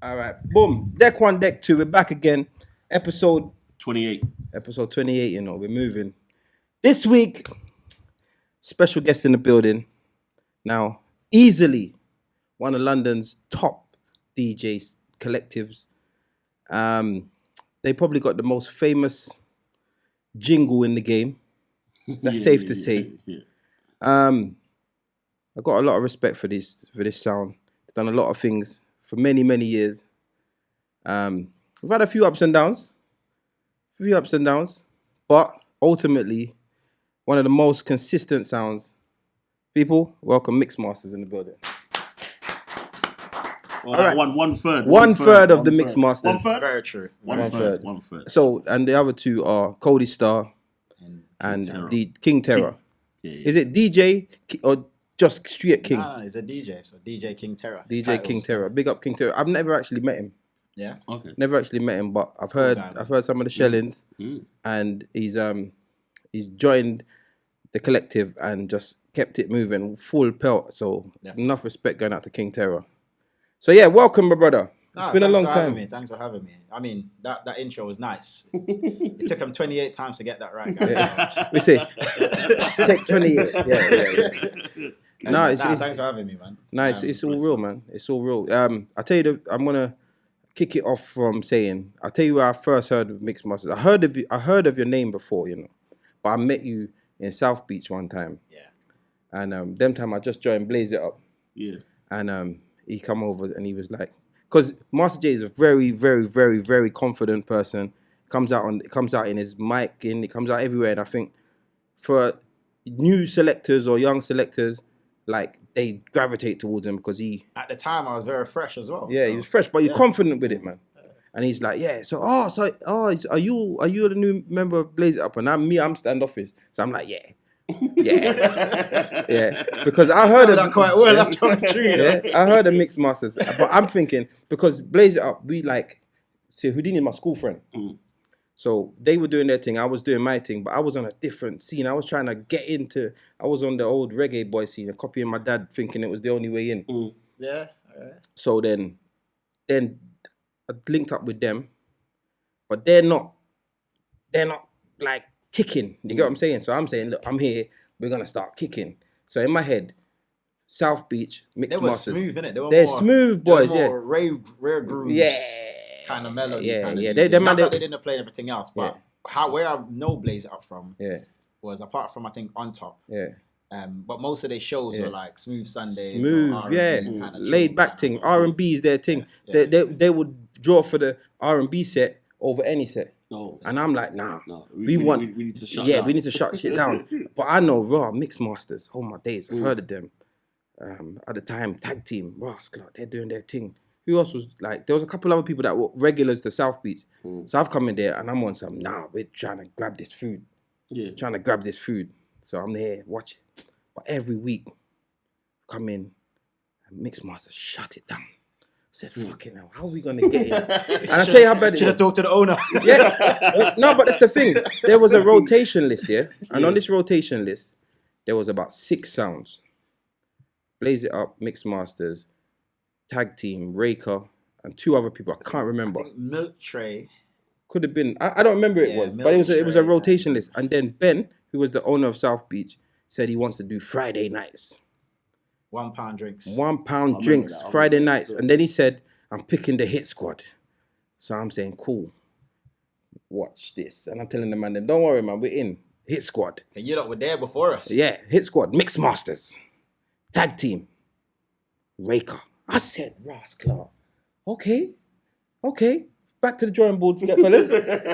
All right, boom. Deck one, deck two. We're back again. Episode 28. Episode 28. You know, we're moving. This week, special guest in the building. Now, easily one of London's top DJs collectives. They probably got the most famous jingle in the game. That's safe to say. Yeah. I got a lot of respect for this sound. They've done a lot of things for many, many years. We've had a few ups and downs, but ultimately, one of the most consistent sounds. People, welcome Mix Masters in the building. Well, all right. One third. One third of the Mix Masters. 1/3? Very true. One third. So, and the other two are Cody Star and the King Terror. Yeah. Is it DJ or just straight King? No, it's a DJ. So DJ King Terror. DJ King Terror. Big up King Terror. I've never actually met him. Yeah. Okay. Never actually met him, but I've heard some of the shellings, and he's joined the collective and just kept it moving full pelt. So enough respect going out to King Terror. So yeah, welcome, my brother. It's been a long time. Thanks for having me. I mean, that intro was nice. It took him 28 times to get that right, guys. We see. Take 28. Yeah. Thanks for having me, man. Nice. It's all real, man. It's all real. I tell you, I'm gonna kick it off from saying, I'll tell you where I first heard of Mix Masters. I heard of your name before, you know, but I met you in South Beach one time. Yeah. And them time I just joined Blaze It Up. Yeah. And he come over and he was like, because Master J is a very, very, very, very confident person. Comes out in his mic, and it comes out everywhere. And I think for new selectors or young selectors, like they gravitate towards him because he. At the time, I was very fresh as well. Yeah, so. He was fresh, but you're confident with it, man. And he's like, yeah. So, are you the new member of Blaze It Up? And I'm standoffish. So I'm like, yeah. Yeah. Because I heard that quite well. That's what I'm treating. I heard of Mix Masters, but I'm thinking because Blaze It Up, we like, see, Houdini is my school friend. So they were doing their thing, I was doing my thing, but I was on a different scene. I was trying to get into. I was on the old reggae boy scene, copying my dad, thinking it was the only way in. Yeah. So then I linked up with them, but they're not like kicking. You get what I'm saying? So I'm saying, look, I'm here. We're gonna start kicking. So in my head, South Beach Mix Masters. They were smooth, innit? They're smooth boys, they were more rare grooves. Kind of melody. Yeah. They didn't play everything else, but where I know Blaze It Up from was apart from I think On Top. Yeah. But most of their shows were like Smooth Sundays. Smooth, or R&B kind of laid back thing. R&B is their thing. Yeah. They would draw for the R&B set over any set. No. And I'm like, nah. We need to shut down. We need to shut shit down. But I know raw Mix Masters. Oh my days, I've heard of them. At the time, Tag Team, Ross Clark, they're doing their thing. Who else was like? There was a couple other people that were regulars to South Beach. So I've come in there and I'm on some. We're trying to grab this food. Yeah. Trying to grab this food. So I'm there watching. But every week, come in and Mix Masters shut it down. Said, fucking hell, how are we gonna get in? And I tell you how bad it was. Should have talked to the owner. Yeah. No, but that's the thing. There was a rotation list, and on this rotation list, there was about 6 sounds. Blaze It Up, Mix Masters, Tag Team, Raker, and 2 other people. I can't remember. I think Milk Tray. Could have been. I don't remember it was, but it was a rotation list. And then Ben, who was the owner of South Beach, said he wants to do Friday nights. £1 drinks. £1 drinks, Friday nights. And then he said, I'm picking the hit squad. So I'm saying, cool. Watch this. And I'm telling the man, don't worry, man, we're in. Hit squad. And you lot were there before us. Yeah, hit squad. Mix Masters. Tag Team. Raker. I said, Ross Clark. Okay. Back to the drawing board, fellas.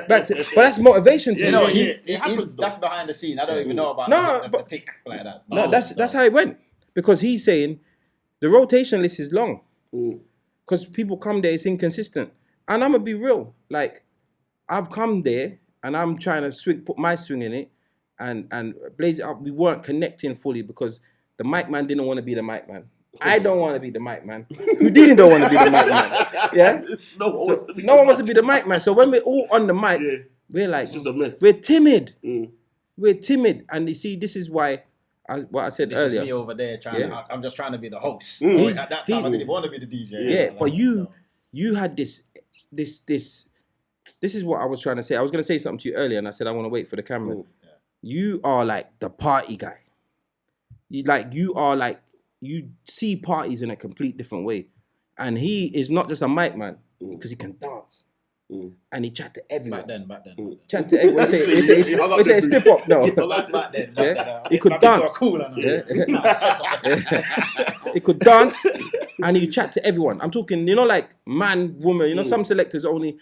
But that's motivation to me. It happens. That's behind the scene. I don't even know about the pick like that. No, that's how it went. Because he's saying the rotation list is long. Because people come there, it's inconsistent. And I'm going to be real. Like, I've come there and I'm trying to put my swing in it and Blaze It Up. We weren't connecting fully because the mic man didn't want to be the mic man. I don't want to be the mic man. Houdini don't want to be the mic man. Yeah? No one wants to be the mic man. So when we're all on the mic, we're like, it's just a mess. We're timid. We're timid. And you see, this is why what I said this earlier. Is me over there I'm just trying to be the host. At that time, I didn't want to be the DJ. Yeah, but you had this. This is what I was trying to say. I was going to say something to you earlier, and I said I want to wait for the camera. Yeah. You are like the party guy. You see parties in a complete different way, and he is not just a mic man because he can dance. And he chat to everyone. Back then. Chat to everyone. He say stiff up. No. Back then. He could dance. He could dance and he chat to everyone. I'm talking, like man, woman. Some selectors only.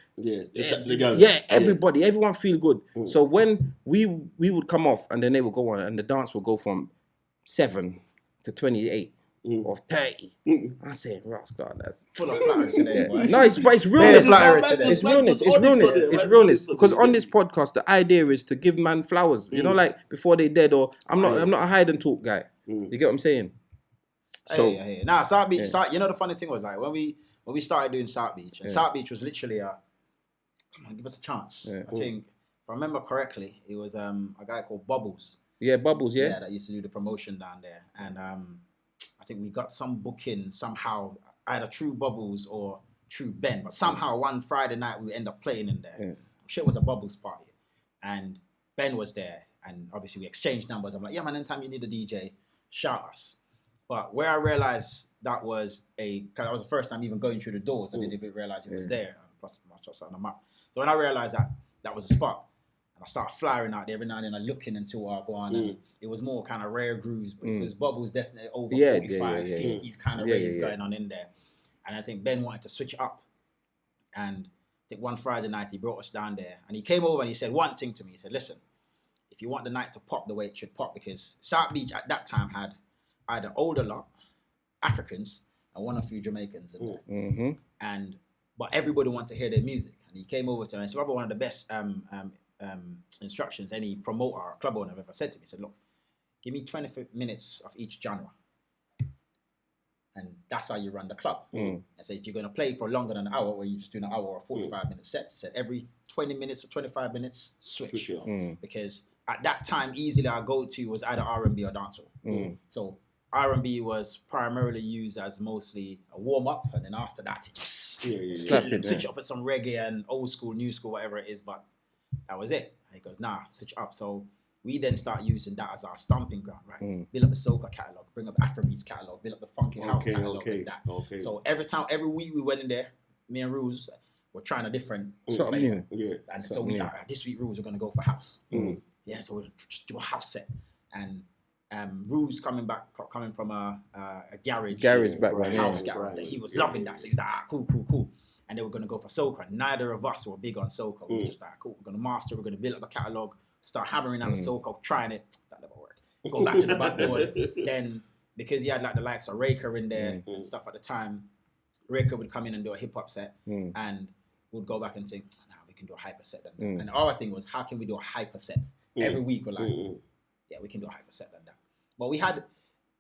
Everybody. Everyone feel good. So when we would come off and then they would go on and the dance would go from 7 to 28. Or 30. I said, Ross, God, that's full of flattery today. Yeah. No, it's realness. It's realness. Because on this podcast, the idea is to give man flowers. Like before they dead. Or I'm not a hide and talk guy. You get what I'm saying? So, hey. Nah, South Beach. The funny thing was like when we started doing South Beach, and South Beach was literally come on, give us a chance. Yeah. I think if I remember correctly, it was a guy called Bubbles. Yeah, Bubbles. Yeah, that used to do the promotion down there, and I think we got some booking somehow, either True Bubbles or True Ben, but somehow one Friday night we end up playing in there. Yeah. I'm sure it was a Bubbles party, and Ben was there, and obviously we exchanged numbers. I'm like, yeah man, anytime you need a DJ, shout us. But where I realized that was because that was the first time even going through the doors, I didn't even realize it was there. Plus, I saw it on the map. So when I realized that was a spot, I started flying out there every now and then, looking into our go on, and it was more kind of rare grooves, but if it was Bubbles, definitely over 45s, 50s kind of raves going on in there. And I think Ben wanted to switch up, and I think one Friday night he brought us down there, and he came over and he said one thing to me. He said, "Listen, if you want the night to pop the way it should pop, because South Beach at that time had either older lot, Africans, and one or few Jamaicans in there, but everybody wanted to hear their music." And he came over to me. It's probably one of the best instructions any promoter or club owner have ever said to me. He said, "Look, give me 20 minutes of each genre, and that's how you run the club." And so if you're going to play for longer than an hour, where you're just doing an hour or 45-minute set, he said every 20 minutes or 25 minutes, switch. Because at that time, easily our go-to was either R&B or dancehall. So R&B was primarily used as mostly a warm-up, and then after that, it just switch up with some reggae and old school, new school, whatever it is, but that was it. And he goes, nah, switch up. So we then start using that as our stomping ground, right? Build up a soca catalogue, bring up Afrobeats catalogue, build up the funky house catalogue like that. So every week we went in there, me and Rules were trying a different flavor. And so this week Rules, we're going to go for house. So we'll just do a house set. And Rules coming from a garage background, house garage. He was loving that. So he was like, cool. And they were going to go for soca. Neither of us were big on soca. We were just like, cool, we're going to master, we're going to build up a catalogue, start hammering out the soca, trying it. That never worked. Go back to the backboard. Then, because he had like the likes of Raker in there and stuff at the time, Raker would come in and do a hip-hop set, and we'd go back and think, nah, we can do a hyper set then. And our thing was, how can we do a hyper set? Every week we're like, yeah, we can do a hyper set like that. But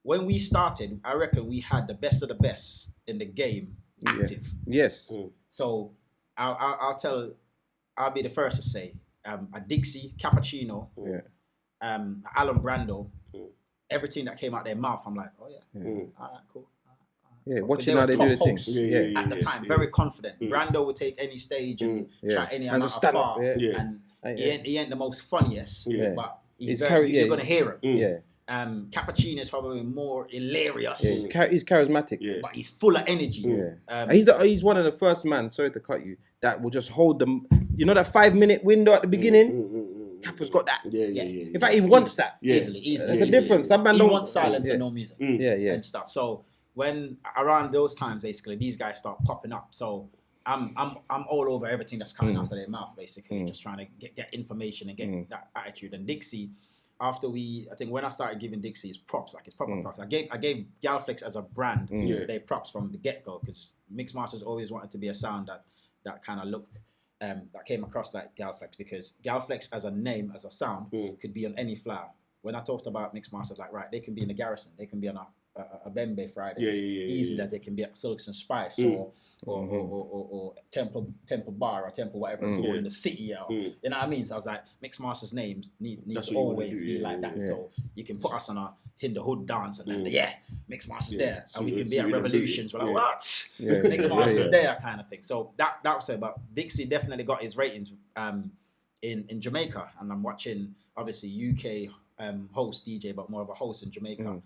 when we started, I reckon we had the best of the best in the game active. Yes. So I'll be the first to say, a Dixie, Cappuccino, Alan Brando, everything that came out their mouth, I'm like, oh yeah, all right, cool. Watching how they do the things. At the time, very confident. Brando would take any stage and chat any amount of far. And he ain't the most funniest, but you're going to hear him. Cappuccino is probably more hilarious. He's charismatic, but he's full of energy. He's one of the first man. Sorry to cut you. That will just hold them. You know that 5-minute window at the beginning. Kappa's got that. In fact, he wants that easily. There's a difference. Some man don't want silence and no music. And stuff. So when around those times, basically, these guys start popping up. So I'm all over everything that's coming out of their mouth, basically, just trying to get information and get that attitude. And Dixie. After I think when I started giving Dixie his props, like his proper props, I gave Galflex as a brand their props from the get-go, because Mixmasters always wanted to be a sound that kind of looked, that came across like Galflex, because Galflex as a name, as a sound, could be on any flower. When I talked about Mixmasters, like, right, they can be in the Garrison, they can be on a Bembe Fridays, Yeah. easily as they can be at Ceesix and Spice or Temple Bar or Temple whatever it's called in the city. You know what I mean? So I was like, Mixmasters names need to always be like that. So you can put us on a in the hood dance and then Mixmasters there, and we can be at Revolutions. We're like, what? Mixmasters there, kind of thing. So that was it. But Dixie definitely got his ratings in Jamaica, and I'm watching obviously UK host DJ, but more of a host in Jamaica,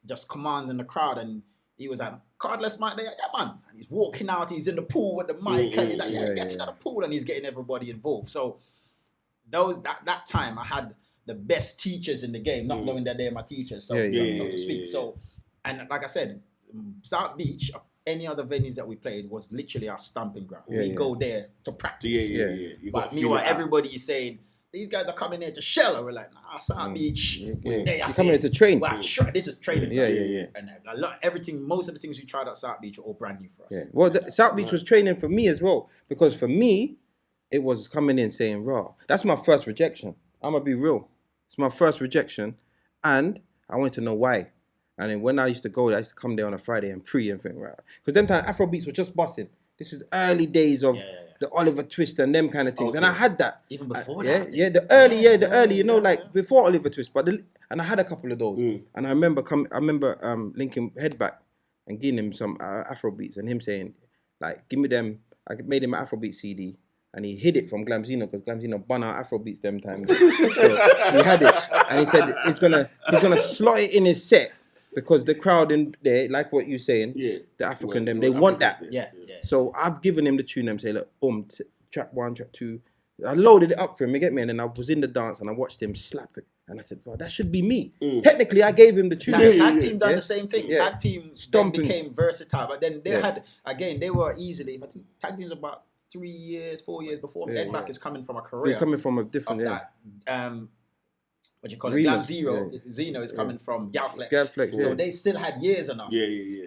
just commanding the crowd, and he was like, "Cardless Mike, there, yeah man," and he's walking out, he's in the pool with the mic, and he's like, get to the pool, and he's getting everybody involved. So that time I had the best teachers in the game, not knowing that they're my teachers, so to speak. So, and like I said, South Beach, any other venues that we played was literally our stomping ground. We go there to practice. But meanwhile, everybody is saying, these guys are coming here to shell. We're like, nah, South Beach. You're coming here to train. Well, sure, this is training. And most of the things we tried at South Beach are all brand new for us. Well, South Beach was training for me as well, because for me, it was coming in saying, raw. That's my first rejection. I'm going to be real. It's my first rejection, and I wanted to know why. And then when I used to go there, I used to come there on a Friday and pre and think, right. Because them time Afrobeats were just busting. This is early days of the Oliver Twist and them kind of things. And I had that. Even before that. The early, you know, like before Oliver Twist. And I had a couple of those. And I remember linking Headback and giving him some Afrobeats and him saying, like, give me them. I made him an Afrobeat CD. And he hid it from Glamzino because Glamzino bun out Afrobeats them times. So he had it. And he said he's gonna slot it in his set. Because the crowd in there, like what you're saying, the African they want that. So I've given him the tune and say, look, boom, track 1, track 2. I loaded it up for him, you get me? And then I was in the dance and I watched him slap it. And I said, bro, that should be me. Technically, I gave him the tune. Tag team done the same thing. Tag team became versatile. But then they had, again, they were easily, I think tag team's about 4 years before. Headback is coming from a career. He's coming from a different, what you call it? Glam Zero. Zeno is coming from Galflex. So they still had years on us.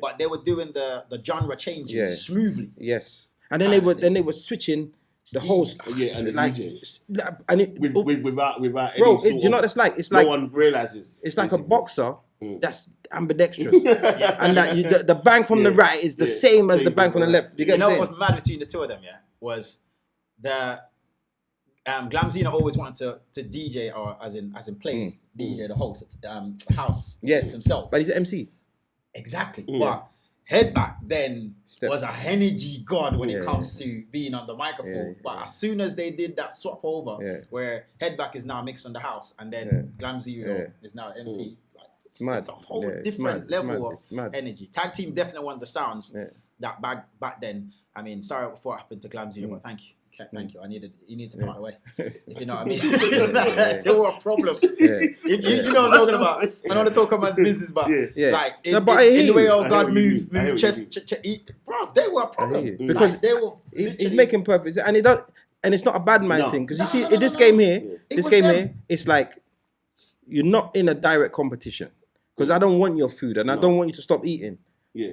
But they were doing the genre changes smoothly. Yes. And then they were switching the host. And the like, DJs. And it, without any bro, sort do you know what it's like? It's like no one realizes. It's like a boxer that's ambidextrous. And that the bang from the right is the same as the bang from the left. You know what was mad between the two of them, was the Glamzino always wanted to DJ, or as in play DJ the host house himself. But he's an MC. Exactly. But Headback then was a energy god when it comes to being on the microphone. But as soon as they did that swap over, where Headback is now mixed on the house, and then Glamzino is now MC. Like, it's a whole different level of energy. Tag team definitely one of the sounds that back then. I mean, sorry what happened to Glamzino, but thank you. Thank you. You need to come out of the way. If you know what I mean. There were a problem. If you know what I'm talking about. I don't want to talk about man's business, but like in the way our God move chest, bro, they were a problem. Because they were he's making perfect, and it does, and it's not a bad man thing. Because you see, in this game here, it's like you're not in a direct competition. Because I don't want your food, and I don't want you to stop eating.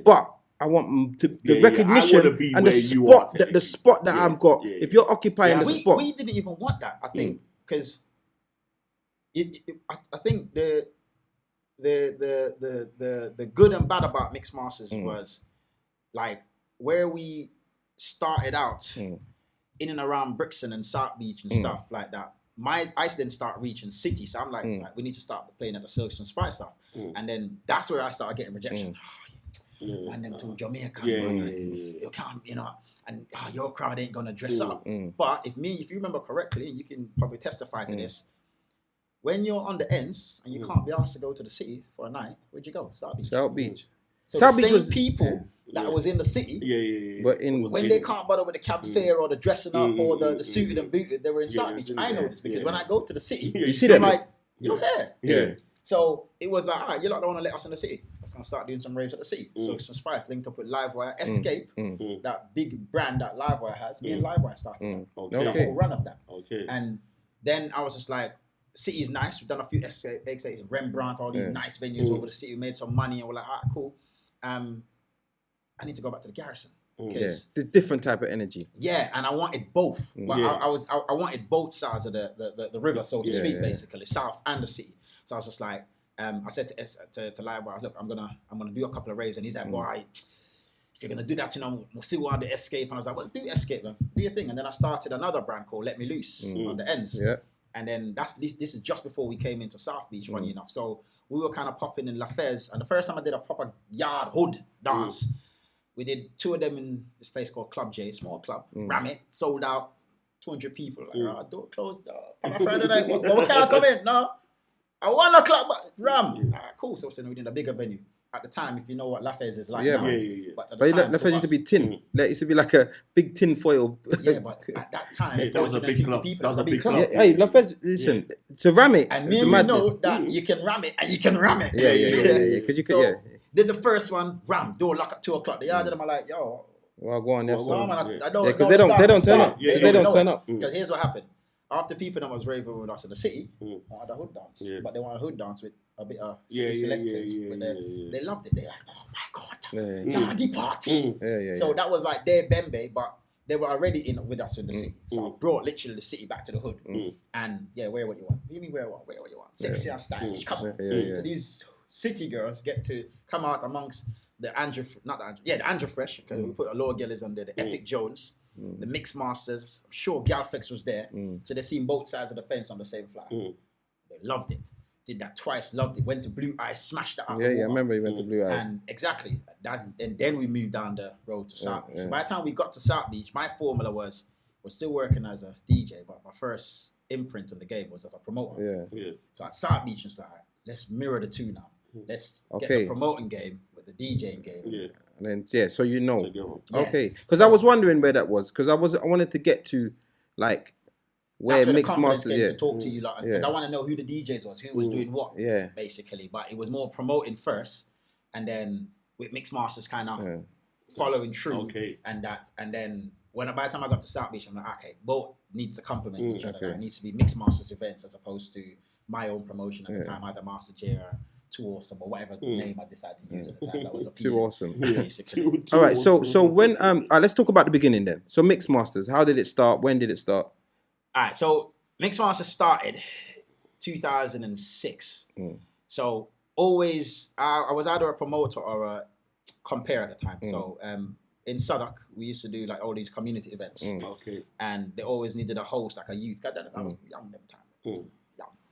But I want the recognition and the spot that I've got. If you're occupying the spot, we didn't even want that. I think because I think the good and bad about Mixmasters was like where we started out in and around Brixton and South Beach and stuff like that. I then start reaching city, so I'm like, we need to start playing at the Ceesix and Spice stuff, and then that's where I started getting rejection. And them to Jamaica, you can't, and your crowd ain't gonna dress up. But if you remember correctly, you can probably testify to this. When you're on the ends and you can't be asked to go to the city for a night, where'd you go? South Beach. South Beach. So South Beach was people that was in the city. But when they can't bother with the cab fare or the dressing up or the suited and booted, they were in South Beach. I know this because when I go to the city, you see them like you're here. So it was like, all right, you lot don't want to let us in the city. Let's gonna start doing some raves at the city. So some Spice linked up with Livewire, Escape, that big brand that Livewire has. Me and Livewire started the whole run of that. And then I was just like, city's nice. We've done a few Escape, Rembrandt, all these nice venues over the city. We made some money and we're like, all right, cool. I need to go back to the Garrison. The different type of energy. Yeah, and I wanted both. But I wanted both sides of the river, so to speak, basically, south and the city. So I was just like, I said to Livewire, look, I'm gonna do a couple of raves, and he's like, boy, if you're gonna do that, we'll still want the Escape. And I was like, well, do Escape, man, do your thing. And then I started another brand called Let Me Loose on the ends. Yeah. And then this is just before we came into South Beach, funny enough. So we were kind of popping in La Fez, and the first time I did a proper yard hood dance, we did 2 of them in this place called Club J, small club. Ram it, sold out, 200 people. Like, door closed. On a Friday night, well, we can't come in. No, I 1 o'clock, but ram. Cool. So we did a bigger venue. At the time, if you know what La Fez is like now. But La Fez used to be tin. Like, it used to be like a big tin foil. Yeah, but at that time, that was a big club. That was a big club. Hey, La Fez, listen, to ram it. And me, you know that you can ram it and you can ram it. Yeah. Because you could, Did the first one, ram, door lock at 2 o'clock. The yard of them are like, yo. Well, go on, I don't. Because they don't turn up. They don't turn up. Because here's what happened. After people that was raving with us in the city, wanted a hood dance. But they want a hood dance with a bit of selectors. But they loved it. They're like, oh my God, yardy party. So that was like their Bembe, but they were already in with us in the city. So I brought literally the city back to the hood. And wear what you want. What do you mean wear what? Wear what you want. Sexy and stylish. Come on. So these city girls get to come out amongst the Andrew Fresh, because we put a lot of girls on there, the Epic Jones. The Mix Masters, I'm sure Galflex was there. So they seen both sides of the fence on the same fly. They loved it. Did that twice, loved it. Went to Blue Ice, smashed that out. Yeah, I remember you went to Blue Ice. And exactly. And then we moved down the road to South Beach. By the time we got to South Beach, my formula was, we're still working as a DJ, but my first imprint on the game was as a promoter. So at South Beach, it's like, let's mirror the two now. Let's get the promoting game with the DJing game. And then so you know, okay, because I was wondering where that was, because I wanted to get to like where Mixed Masters to talk to you, like, because I want to know who the DJs was, who was doing what, basically. But it was more promoting first, and then with Mixed Masters kind of following through, and then by the time I got to South Beach, I'm like, okay, both needs to complement each other. It needs to be Mixed Masters events as opposed to my own promotion at the time, either Master J or Too Awesome or whatever name I decided to use at the time. That was Too Awesome. Basically. All right, so when let's talk about the beginning then. So Mixed Masters, how did it start? When did it start? All right, so Mixed Masters started 2006. So always, I was either a promoter or a compare at the time. So in Southwark, we used to do like all these community events. And they always needed a host, like a youth. I was young them time.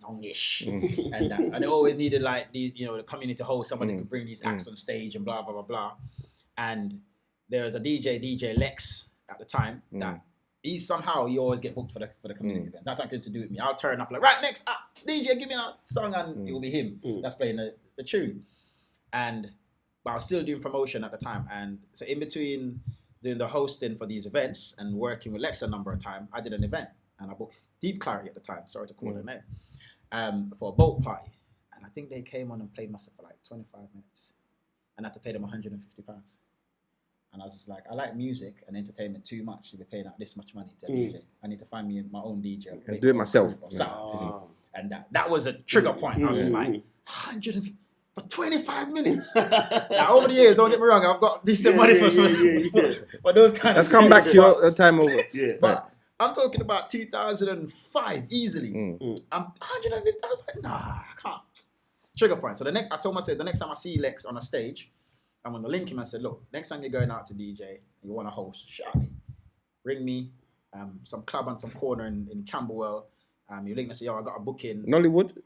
Youngish. And they always needed like these, the community host, somebody could bring these acts on stage and blah, blah, blah, blah. And there was a DJ Lex at the time, that he always get booked for the community event. That's nothing to do with me. I'll turn up like, right, next, DJ, give me a song, and it will be him that's playing the tune. But I was still doing promotion at the time. And so in between doing the hosting for these events and working with Lex a number of times, I did an event. And I booked Deep Clarity at the time, sorry to call their name, for a boat party. And I think they came on and played myself for like 25 minutes. And I had to pay them £150. And I was just like, I like music and entertainment too much to be paying out this much money to a DJ. I need to find me my own DJ. And do it myself. And that was a trigger point. I was just like, for 25 minutes. Now, over the years, don't get me wrong, I've got decent money for those kind of Let's come back to your time over. But I'm talking about 2005 easily. I'm 150. I was like, nah, I can't. Trigger point. So the next time I see Lex on a stage, I'm gonna link him and say, look, next time you're going out to DJ and you want to host, shout me, ring me, some club on some corner in Camberwell. You link me and say, yo, I got a booking. Nollywood?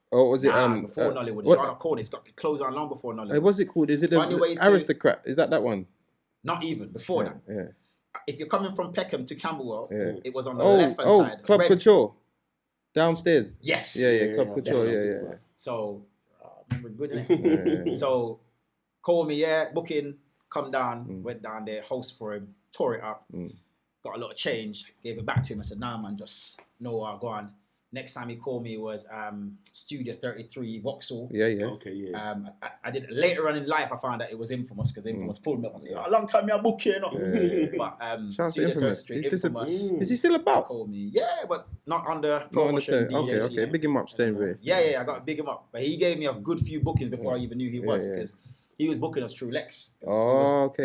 Or was it before Nollywood? It's on a corner. It's got closed down long before Nollywood. What's it called? Is it the Aristocrat? Is that one? Not even before that. Yeah. If you're coming from Peckham to Camberwell, it was on the left-hand side. Club Couture. Downstairs. Yes. Yeah, Club Couture, yeah. So, remember, good, innit? So, call me, booking, come down, went down there, host for him, tore it up, got a lot of change, gave it back to him. I said, nah, man, just know I'll go on. Next time he called me was Studio 33 Vauxhall. I did later on in life. I found that it was Infamous because Infamous pulled me up and said, "A long time I book here, no." But Studio 33 Infamous. Is he still about? Called me, but not under promotion. Okay, big him up, staying race. I got to big him up. But he gave me a good few bookings before I even knew he was, because he was booking us through Lex. Call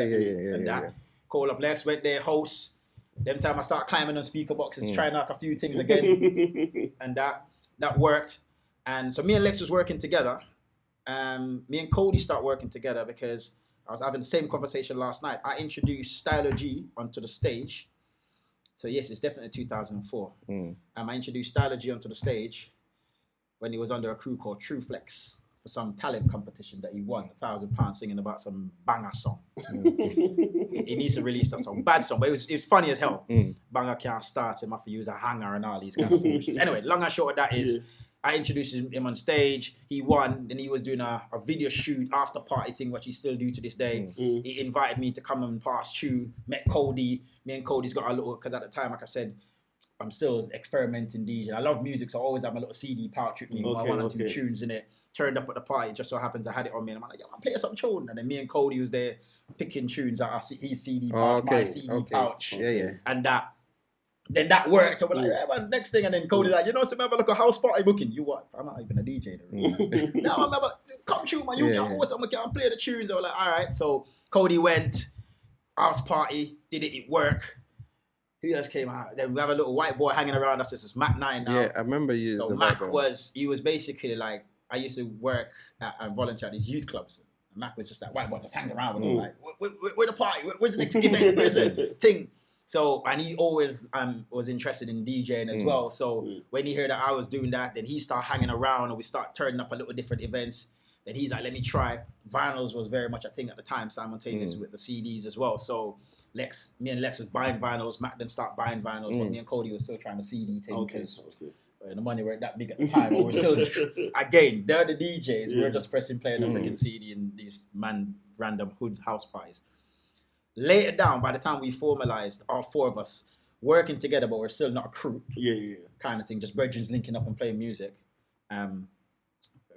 up Lex, went there, host. Them time I start climbing on speaker boxes, trying out a few things again, and that worked. And so me and Lex was working together, me and Cody start working together because I was having the same conversation last night. I introduced Styler G onto the stage. So yes, it's definitely 2004. I introduced Styler G onto the stage when he was under a crew called True Flex for some talent competition that he won £1,000 singing about some banger song. He needs to release that song, bad song, but it was funny as hell. Banger can't start, him have to use a hanger and all these kind of foolishness. Anyway, long and short of that is, I introduced him on stage. He won. Then he was doing a video shoot after party thing, which he still do to this day. He invited me to come and pass through. Met Cody. Me and Cody's got a little, because at the time, like I said, I'm still experimenting DJ. I love music, so I always have my little CD pouch with me. I wanted 2 tunes in it. Turned up at the party. Just so happens I had it on me, and I'm like, yo, I'll play some tune. And then me and Cody was there picking tunes out of his CD pouch, my CD pouch, and that. Then that worked. I was like, yeah, man, next thing. And then Cody's like, you know, remember, look, a house party booking. You what? I'm not even a DJ. No, I remember, come tune, man. You can't play the tunes. I was like, all right. So Cody went, house party, did it work. Who else came out? Then we have a little white boy hanging around us. This is Mac 9 now. Yeah, I remember you. So Mac he was basically like, I used to work and volunteer at these youth clubs. And Mac was just that white boy just hanging around with us like, where's the party? Where's the next event? Where's the thing? So, and he always was interested in DJing as well. So when he heard that I was doing that, then he started hanging around and we start turning up a little different events. Then he's like, let me try. Vinyls was very much a thing at the time, simultaneous with the CDs as well. So me and Lex was buying vinyls. Mac didn't start buying vinyls, but me and Cody was still trying the CD thing because the money weren't that big at the time. But we're still, again, they're the DJs. We're just pressing play on the freaking CD in these random hood house parties. Later down, by the time we formalized, all 4 of us working together, but we're still not a crew. Kind of thing, just brethren linking up and playing music.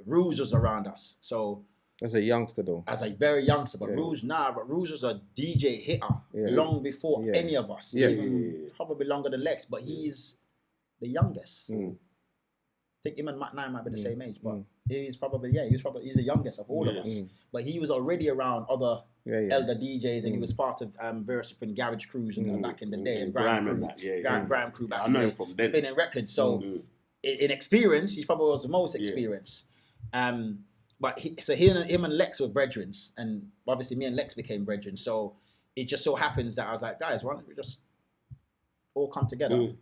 Rouge was around us. So as a youngster though. As a very youngster, but Rouge was a DJ hitter long before any of us. Even probably longer than Lex, but he's the youngest. I think him and Matt 9 might be the same age, but he's the youngest of all of us. But he was already around other elder DJs, and he was part of various different garage crews and back in the day, and Grime crew back in the day, from then. Spinning records. So in experience, he probably was the most experienced. But him and Lex were brethren, and obviously me and Lex became brethren. So it just so happens that I was like, guys, why don't we just all come together and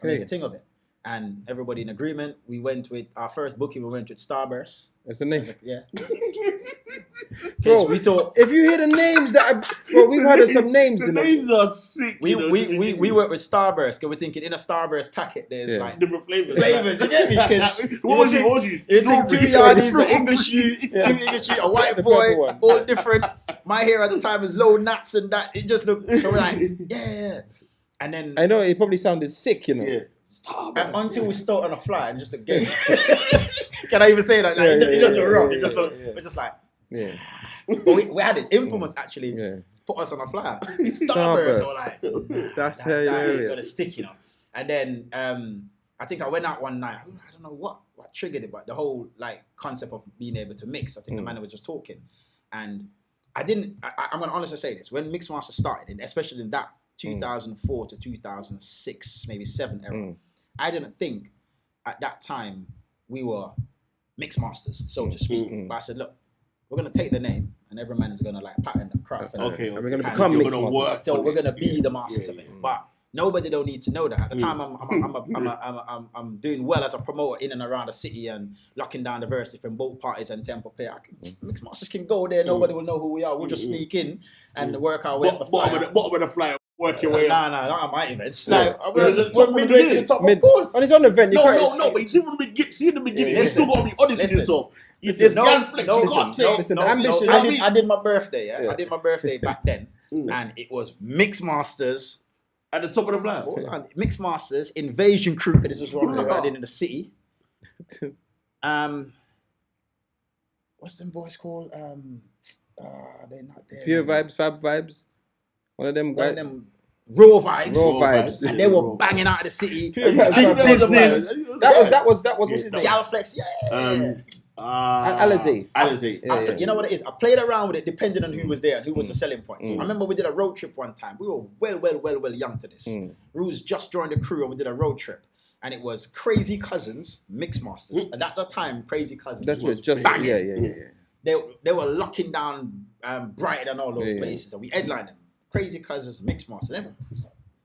make a thing of it? And everybody in agreement. We went with our first booking. We went with Starburst. That's the name. Bro, we thought if you hear the names we've heard of some names. The names are sick. We worked with Starburst because we're thinking in a Starburst packet there's like different flavors. You get me? What was you? You think 2 yardies, an English you, 2 English you, a white boy, all different. My hair at the time was low nuts and that. It just looked so we're like, yeah. And then I know it probably sounded sick, you know. Yeah. Until we start on a fly and just look gay. Can I even say that? Like, it just looked wrong. We're just like, But we had it. Infamous actually put us on a flyer. Starburst. So like, that's hilarious. That gonna stick, you know. And then I think I went out one night. I don't know what triggered it, but the whole like concept of being able to mix. I think the man was just talking, and I'm gonna honestly say this: when Mixmaster started, and especially in that 2004 to 2006, maybe 7 era, I didn't think at that time we were Mixmasters, so to speak. But I said, look, we're gonna take the name, and every man is gonna like pattern the craft. And we're gonna become Mixmasters. So we're gonna be the masters of it. But nobody don't need to know that. At the time, I'm doing well as a promoter in and around the city and locking down the various different boat parties and temple play. Mixmasters can go there. Nobody will know who we are. We'll just sneak in and work our way up the flyer. Bottom of the flyer. Work your way up. No, not on my events. Like, we're midway to the top, of course. On his own event, No, but you see in the beginning, you still got to be honest with yourself. Listen, I did my birthday, I did my birthday back then, and it was Mixmasters. At the top of the flyer? Mixmasters, Invasion Crew, this was one I did in the city. What's them boys called? They're not there. Pure Vibes, Fab Vibes. One of them guys. Raw vibes. And they were banging out of the city. Big business. That was what's his name? Galflex, Alizé. You know what it is? I played around with it depending on who was there and who was the selling points. I remember we did a road trip one time. We were well young to this. Ruse just joined the crew and we did a road trip. and it was Crazy Cousins Mix Masters. And at the time, Crazy Cousins That's was what's just banging. They were locking down Brighton and all those places, and we headlined them. Crazy Cousins Mix Masters,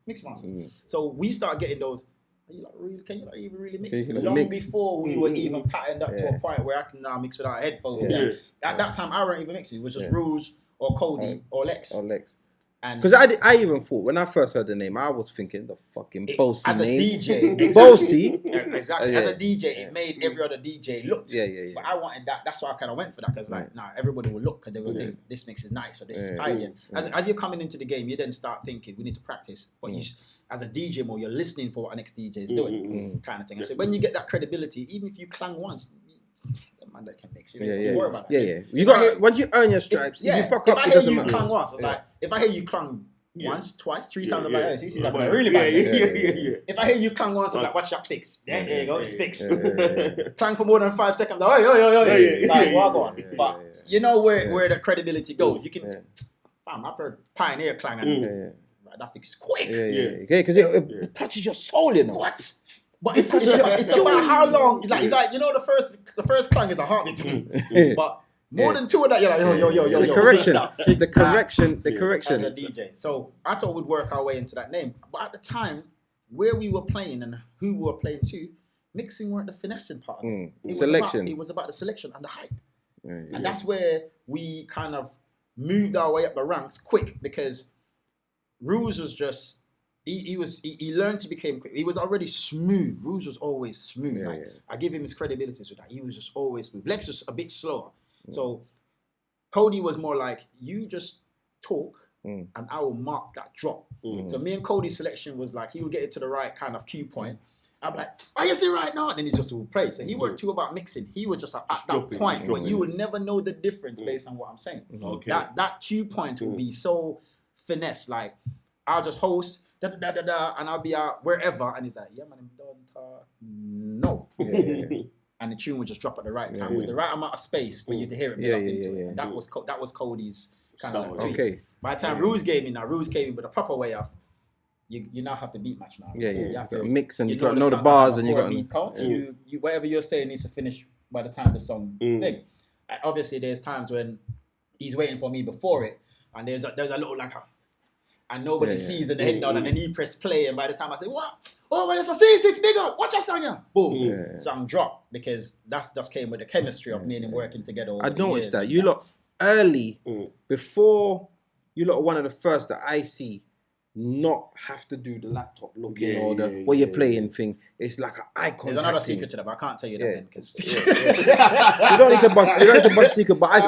Mix Masters. So we started getting those. Are you like really? Can you like even really mix? Long before we were even patterned up to a point where I can now mix without headphones. At that time, I weren't even mixing. It was just Rules or Cody or Lex. Because I even thought when I first heard the name, I was thinking the fucking bossy as name. A DJ, bossy. Exactly. As a DJ, it made every other DJ look. Yeah. But I wanted that. That's why I kind of went for that because everybody will look because they will think this mix is nice or this is pioneer. As you're coming into the game, you then start thinking we need to practice. But you, as a DJ, more you're listening for what our next DJ is doing, kind of thing. And so when you get that credibility, even if you clang once. The man that can mix it. Worry about that. You got once you earn your stripes. If you fuck up, if I hear you clang once, like if I hear you clang once, twice, 3 times, I'm like, you see that really bad. If I hear you clang once, I'm like, watch that fix. There you go, it's fixed. Clang for more than 5 seconds, like, like, well, go on. But you know where the credibility goes. You can, fam, I've heard Pioneer clang and that fix is quick. Because it touches your soul, you know. What? But it's about how long. It's like you know the first clang is a heartbeat, but more than 2 of that you're like yo. The correction as a DJ. So I thought we'd work our way into that name, but at the time where we were playing and who we were playing to, mixing weren't the finessing part. It was about the selection and the hype, and that's where we kind of moved our way up the ranks quick because Rules was just. He learned to become quick. He was already smooth. Rules was always smooth. I give him his credibility with that. He was just always smooth. Lex was a bit slower. So Cody was more like, you just talk and I will mark that drop. So me and Cody's selection was like, he would get it to the right kind of cue point. I'd be like, oh, you see right now? And then he just would play. So he weren't too about mixing. He was just at that point. But you would never know the difference based on what I'm saying. That cue point will be so finesse. Like, I'll just host, and I'll be out wherever, and he's like, yeah, man, I'm done talk. No. And the tune would just drop at the right time with the right amount of space for you to hear it. And that was Cody's kind of like By the time Rules came in with a proper way of, you now have to beat match now. You have to mix and you got to know the bars and you got to count. You whatever you're saying needs to finish by the time the song thing. Obviously, there's times when he's waiting for me before it, and there's a little like and nobody sees in the head down, and then he press play, and by the time I say, what? Oh, well, it's a Ceesix, big up, watch us on ya. Boom. Song drop, because that's just came with the chemistry of me and him working together. I noticed that. You lot early, before, you lot are one of the first that I see not have to do the laptop looking or the what you're playing thing. It's like an icon. There's another secret to that, but I can't tell you that then, because you don't need to bust secret. But I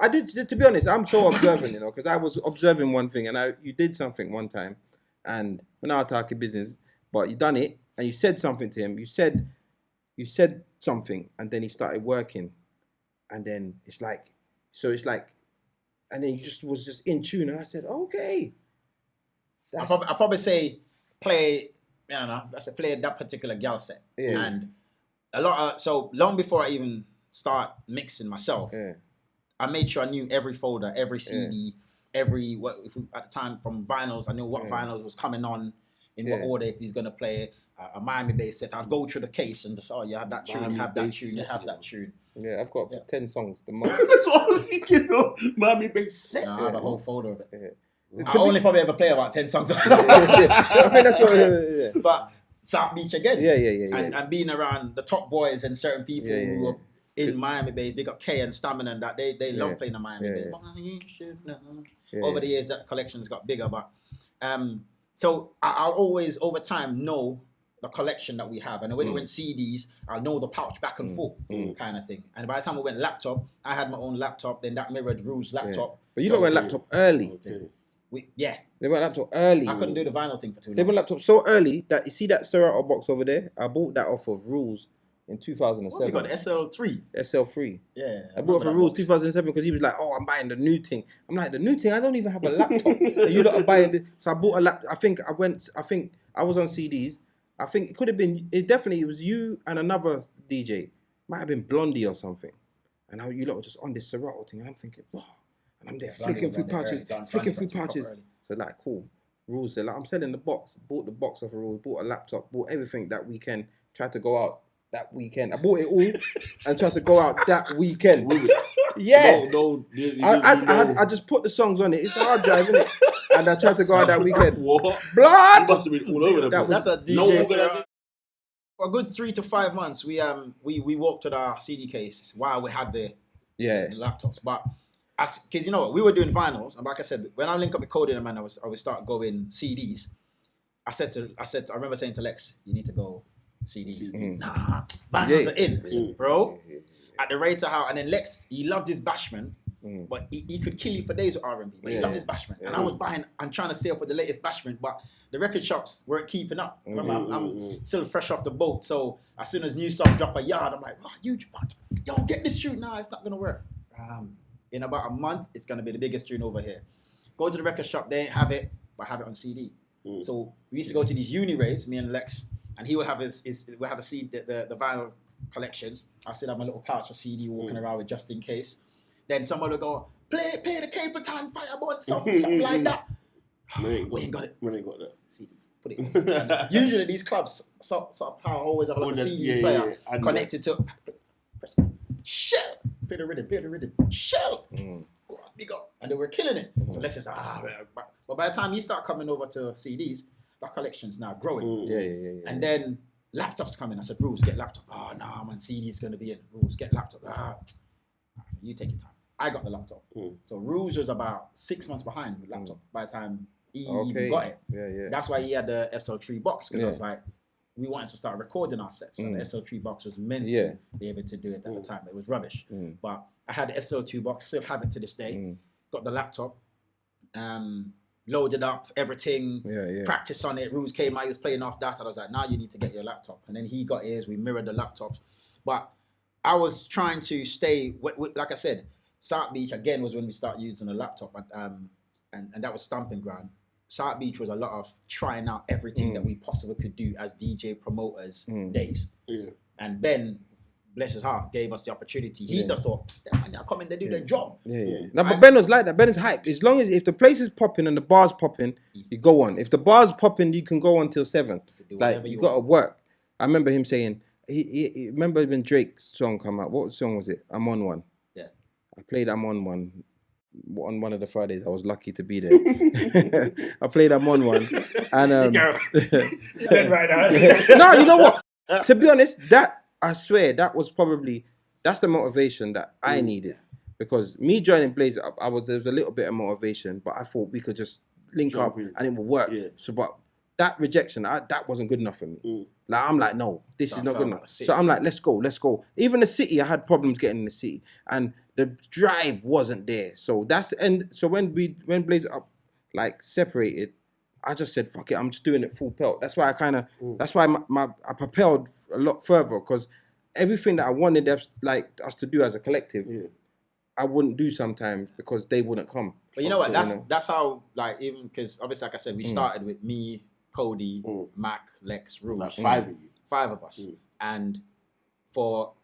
did. To be honest, I'm so observant, you know, because I was observing one thing, and you did something one time, and we're now talking business, but you done it, and you said something to him. You said something, and then he started working, and then it's like. And then he was just in tune, and I said, okay. I probably say play, play that particular gal set. And so long before I even start mixing myself, I made sure I knew every folder, every CD, at the time from vinyls, I knew what vinyls was coming on, in what order, if he's gonna play a Miami bass set. I'd go through the case and just, you have that tune, you have that tune, you have that tune. Yeah, I've got 10 songs. The most. That's what I was thinking, though. Miami bass set. I have a whole folder of it. I only probably ever play about 10 songs. I think that's what. But South Beach again. Yeah. And being around the top boys and certain people who are in Miami bass, big up K and Stamina and that, they love playing the Miami bass. Over the years, that collection's got bigger, but so I'll always over time know the collection that we have, and when it went CDs, I'll know the pouch back and forth kind of thing. And by the time we went laptop, I had my own laptop. Then that mirrored Rules laptop. But you don't went laptop early. They went laptop early. I couldn't do the vinyl thing for too long. They went laptop so early that you see that Serato box over there. I bought that off of Rules in 2007. You got the SL3. SL3. Yeah. I bought it from Rules 2007 because he was like, "Oh, I'm buying the new thing." I'm like, "The new thing? I don't even have a laptop." So you lot are buying this. So I bought a laptop. I think I was on CDs. I think it could have been. It was you and another DJ. Might have been Blondie or something. And how you lot were just on this Serato thing, and I'm thinking, wow. And I'm there flicking through pouches. So like, cool. Rules said, like, I'm selling the box. Bought the box off of Rules, bought a laptop, bought everything that weekend, tried to go out that weekend. I bought it all and tried to go out that weekend. Yeah. I just put the songs on it. It's a hard drive, isn't it? And I tried to go out that weekend. What? Blood! You must have been all over the place. That's a DJ. No organization. For a good 3 to 5 months, we walked with our CD case while we had the laptops. But because you know what, we were doing vinyls, and like I said, when I link up with Cody and man, I would start going CDs. I remember saying to Lex, you need to go CDs. Nah, vinyls are in. I said, bro, at the rate of how, and then Lex, he loved his Bashman, but he could kill you for days with R&B, but he loved his Bashman. And I was buying and trying to stay up with the latest Bashman, but the record shops weren't keeping up. Remember, I'm still fresh off the boat, so as soon as new song drop a yard, I'm like, yo, get this tune. Nah, it's not gonna work. In about a month, it's gonna be the biggest tune over here. Go to the record shop, they ain't have it, but have it on CD. So we used to go to these uni raves, me and Lex, and he would have we'll have a CD, the vinyl collections. I still have my little pouch of CD walking around with just in case. Then someone would go, play the Capleton Fireball something like that. We ain't got it. When they got that CD. Put it in. Usually these clubs somehow always have like a CD player connected to press shell. Play the rhythm. Shell. Big up. And they were killing it. So Lex says, but by the time you start coming over to CDs, that collection's now growing. Yeah. And then laptops coming. I said, Rules, get laptop. Oh, no, man, CD's going to be in. Rules, get laptop. You take your time. I got the laptop. So Rules was about 6 months behind with laptop by the time he got it. Yeah. That's why he had the SL3 box, because I was like, we wanted to start recording our sets. So the SL3 box was meant to be able to do it at the time. It was rubbish. But I had the SL2 box, still have it to this day. Got the laptop, loaded up everything, practice on it. Rules came out, he was playing off that. I was like, now you need to get your laptop. And then he got his, we mirrored the laptops. But I was trying to stay, like I said, South Beach again was when we started using the laptop, and that was Stomping Ground. South Beach was a lot of trying out everything that we possibly could do as DJ promoters days. And Ben, bless his heart, gave us the opportunity. He just thought, damn, I come in, they do their job. No, but Ben was like that. Ben is hype. As long as if the place is popping and the bar's popping, you go on. If the bar's popping, you can go on till 7. Like you got to work. I remember him saying, he remember when Drake's song come out. What song was it? I'm on one. Yeah, I played I'm on one. On one of the Fridays, I was lucky to be there. I played I'm on one, and no, you know what? To be honest, that I swear that was that's the motivation that I needed, because me joining Blaze Up, there was a little bit of motivation, but I thought we could just link up and it would work. So, but that rejection, that wasn't good enough for me. Like I'm like, no, this is not good enough. So I'm like, let's go. Even the city, I had problems getting in the city, and the drive wasn't there. So so when Blaze Up like separated, I just said, fuck it, I'm just doing it full pelt. That's why that's why I propelled a lot further, because everything that I wanted us to do as a collective, I wouldn't do sometimes because they wouldn't come. But you know what? That's how, like, even because obviously, like I said, we started with me, Cody, Mac, Lex, Rules. Like 5 of you. 5 of us. And for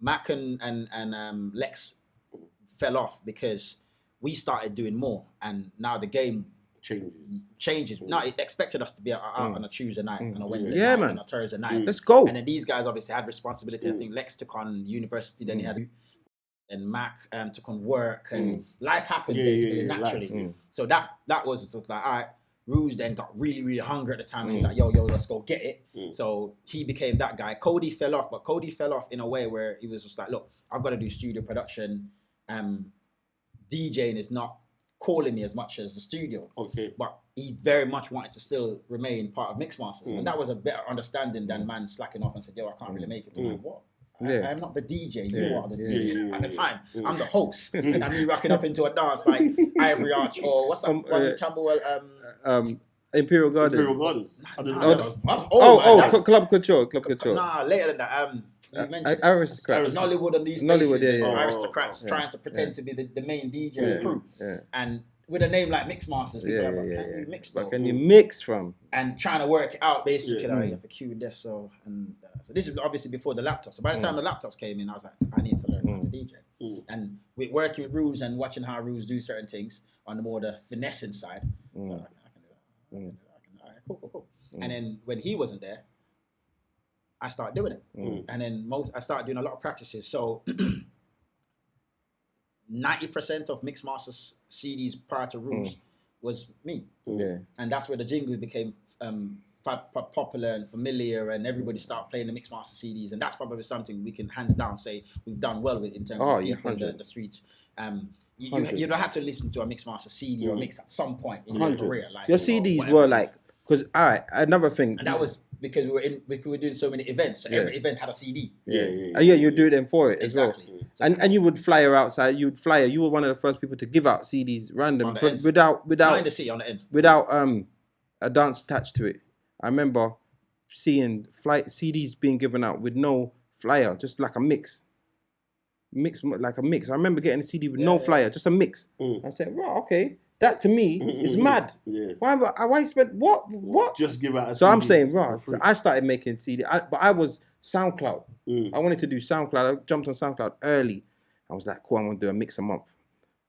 Mac and Lex fell off because we started doing more, and now the game changes. No, it expected us to be out on a Tuesday night, on a Wednesday night, man. on a Thursday night. Let's go. And then these guys obviously had responsibility. I think Lex took on university, then he had, and Mac took on work, and life happened basically naturally. So that was just like, all right. Rules then got really, really hungry at the time, and he's like, yo, let's go get it. So he became that guy. Cody fell off, but Cody fell off in a way where he was just like, look, I've got to do studio production. DJing is not calling me as much as the studio. But he very much wanted to still remain part of Mixmasters. And that was a better understanding than man slacking off and said, yo, I can't really make it. I'm like, what? I am not the DJ, you are the DJ. At the time, I'm the host. And me rocking up into a dance like Ivory Arch or what's that one, Camberwell? Imperial Gardens. Club Couture. Nah, later than that. You mentioned Aristocrats. Nollywood and these places. Aristocrats Yeah. trying to pretend to be the main DJ crew. And with a name like Mixmasters, people are like, can you mix though? Can you mix from? And trying to work it out basically. You have to cue this. So this is obviously before the laptop. So by the time the laptops came in, I was like, I need to learn how to DJ. And with working with Rules and watching how Rules do certain things on the more the finessing side, I can do All right, cool. And then when he wasn't there, I started doing it. And then I started doing a lot of practices. So 90% of Mix Masters CDs prior to Rules was me. Yeah. And that's where the jingle became popular and familiar, and everybody started playing the Mix Master CDs. And that's probably something we can hands down say we've done well with in terms of people in the streets. You don't have to listen to a Mix Master CD or mix at some point in your career. Like, your CDs were like, because another thing. And that was because we were doing so many events. So every event had a CD. And you do them for it as well. And you would flyer outside. You were one of the first people to give out CDs random without Behind the seat on the ends. Without a dance attached to it. I remember seeing CDs being given out with no flyer, just like a mix. Like a mix. I remember getting a CD with no flyer, just a mix. I said, right, okay. That to me is mad. Why spend what? Just give out a So CD. I'm saying, right. So I started making CD, but I was SoundCloud. I wanted to do SoundCloud. I jumped on SoundCloud early. I was like, cool, I'm gonna do a mix a month,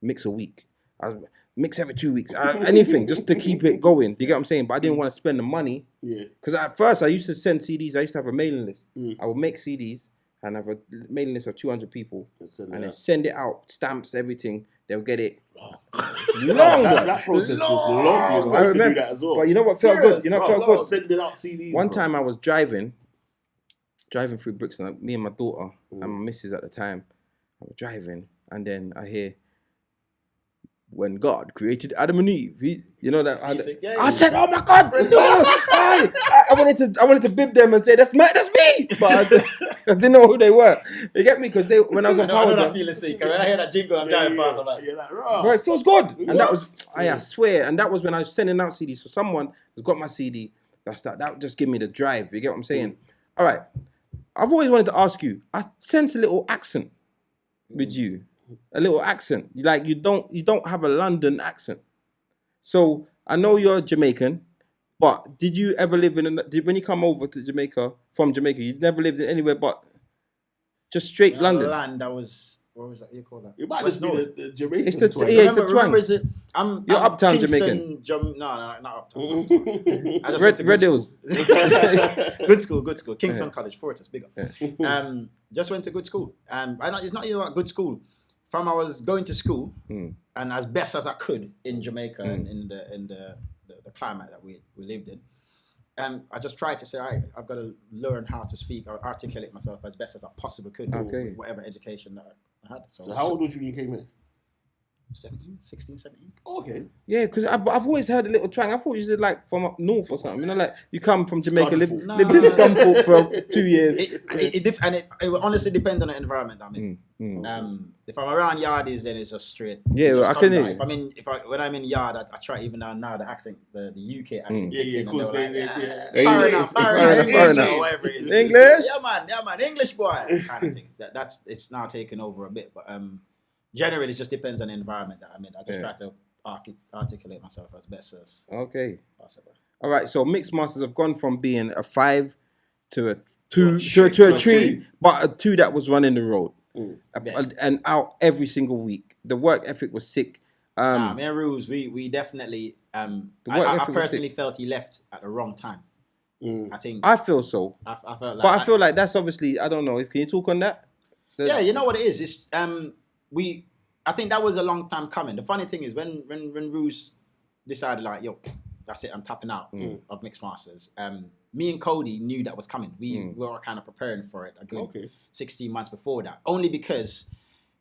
mix a week. I mix every 2 weeks, anything just to keep it going. Do you get what I'm saying? But I didn't want to spend the money. Because at first I used to send CDs. I used to have a mailing list. I would make CDs and have a mailing list of 200 people and then send it out, stamps, everything. They'll get it. Long. That process was long. I remember do that as well. But you know what felt good? You know what felt good? Sending out CDs. One time I was driving through Brixton, me and my daughter and my missus at the time. I was driving and then I hear, when God created Adam and Eve, you know that. I said, "Oh my God, no!" I wanted to bib them and say, "That's me," but I didn't know who they were. You get me? Because when I was on Power, I know that feeling sick. When I hear that jingle, I'm driving past. I'm like, bro, it feels good. And that was, I swear, and that was when I was sending out CDs. So someone has got my CD. That just give me the drive. You get what I'm saying? All right. I've always wanted to ask you. I sense a little accent with you. A little accent, like you don't have a London accent. So I know you're Jamaican, but did you ever live when you come over to Jamaica from Jamaica? You never lived in anywhere but just straight London. Land that was what was that you call that? It might just be the Jamaican. It's the twang. it's the twang. Remember, is it? You're uptown Kingston, Jamaican. No, not uptown. I just went to Red Hills. Good school. Kingston College, Fortis, big up. Just went to good school, and it's not even a good school. From I was going to school, and as best as I could in Jamaica and in the climate that we lived in, and I just tried to say, I've got to learn how to speak or articulate myself as best as I possibly could with whatever education that I had. So how old was you when you came in? 16, 17. Okay. Yeah, because I've always heard a little twang. I thought you said like from up north or something. You know, like you come from Jamaica, lived in Scunthorpe for 2 years. It will honestly depend on the environment I'm in. If I'm around yardies, then it's just straight. Yeah, well, I can hear you. When I'm in yard, I try even now the accent, the UK accent. Yeah, of course. Foreigner, whatever it is. English. Yeah, man, English boy. Kind of thing. It's now taken over a bit, but generally, it just depends on the environment that I'm in. I just try to articulate myself as best as possible. All right, so Mix Masters have gone from being a 5 to a 2 to a 3, but a 2 that was running the road and out every single week. The work ethic was sick. Me and Rules, we definitely. I personally felt he left at the wrong time. I feel so. I felt like, but I feel like that's obviously. I don't know. Can you talk on that? Yeah, you know what it is. It's I think that was a long time coming. The funny thing is when Ruse decided like, yo, that's it, I'm tapping out of Mix Masters. Me and Cody knew that was coming. We were kind of preparing for it a good 16 months before that. Only because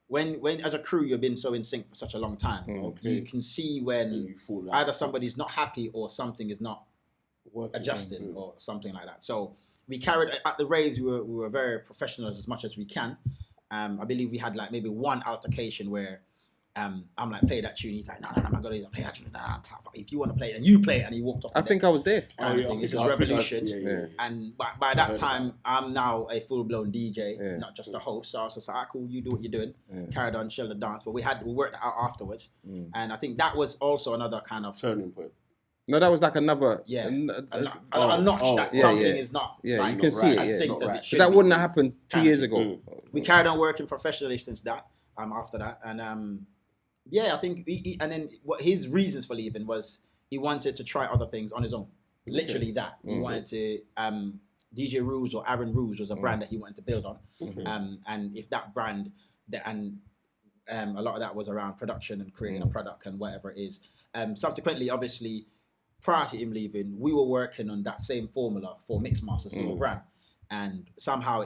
when as a crew you've been so in sync for such a long time, you can see when either somebody's not happy or something is not adjusted or something like that. So we carried at the raves. We were very professional as much as we can. I believe we had like maybe one altercation where I'm like, play that tune. He's like, no, I'm not going to play that tune. Nah, if you want to play it, and you play it, and he walked off. I think I was there. This is Revolution. And by that time, I'm now a full-blown DJ, not just a host. So I was just like, cool, you do what you're doing. Carried on, chill the dance. But we worked it out afterwards. And I think that was also another kind of turning point. No, that was like another a notch that something is not you can see it. As synced as it should that be. wouldn't have happened 2 years ago. We carried on working professionally since that. After that, and I think and then what his reasons for leaving was he wanted to try other things on his own. Literally that. He wanted to DJ Rules or Aaron Rules was a brand that he wanted to build on. And if that brand a lot of that was around production and creating a product and whatever it is. Subsequently, obviously, prior to him leaving, we were working on that same formula for Mixmasters as a brand. And somehow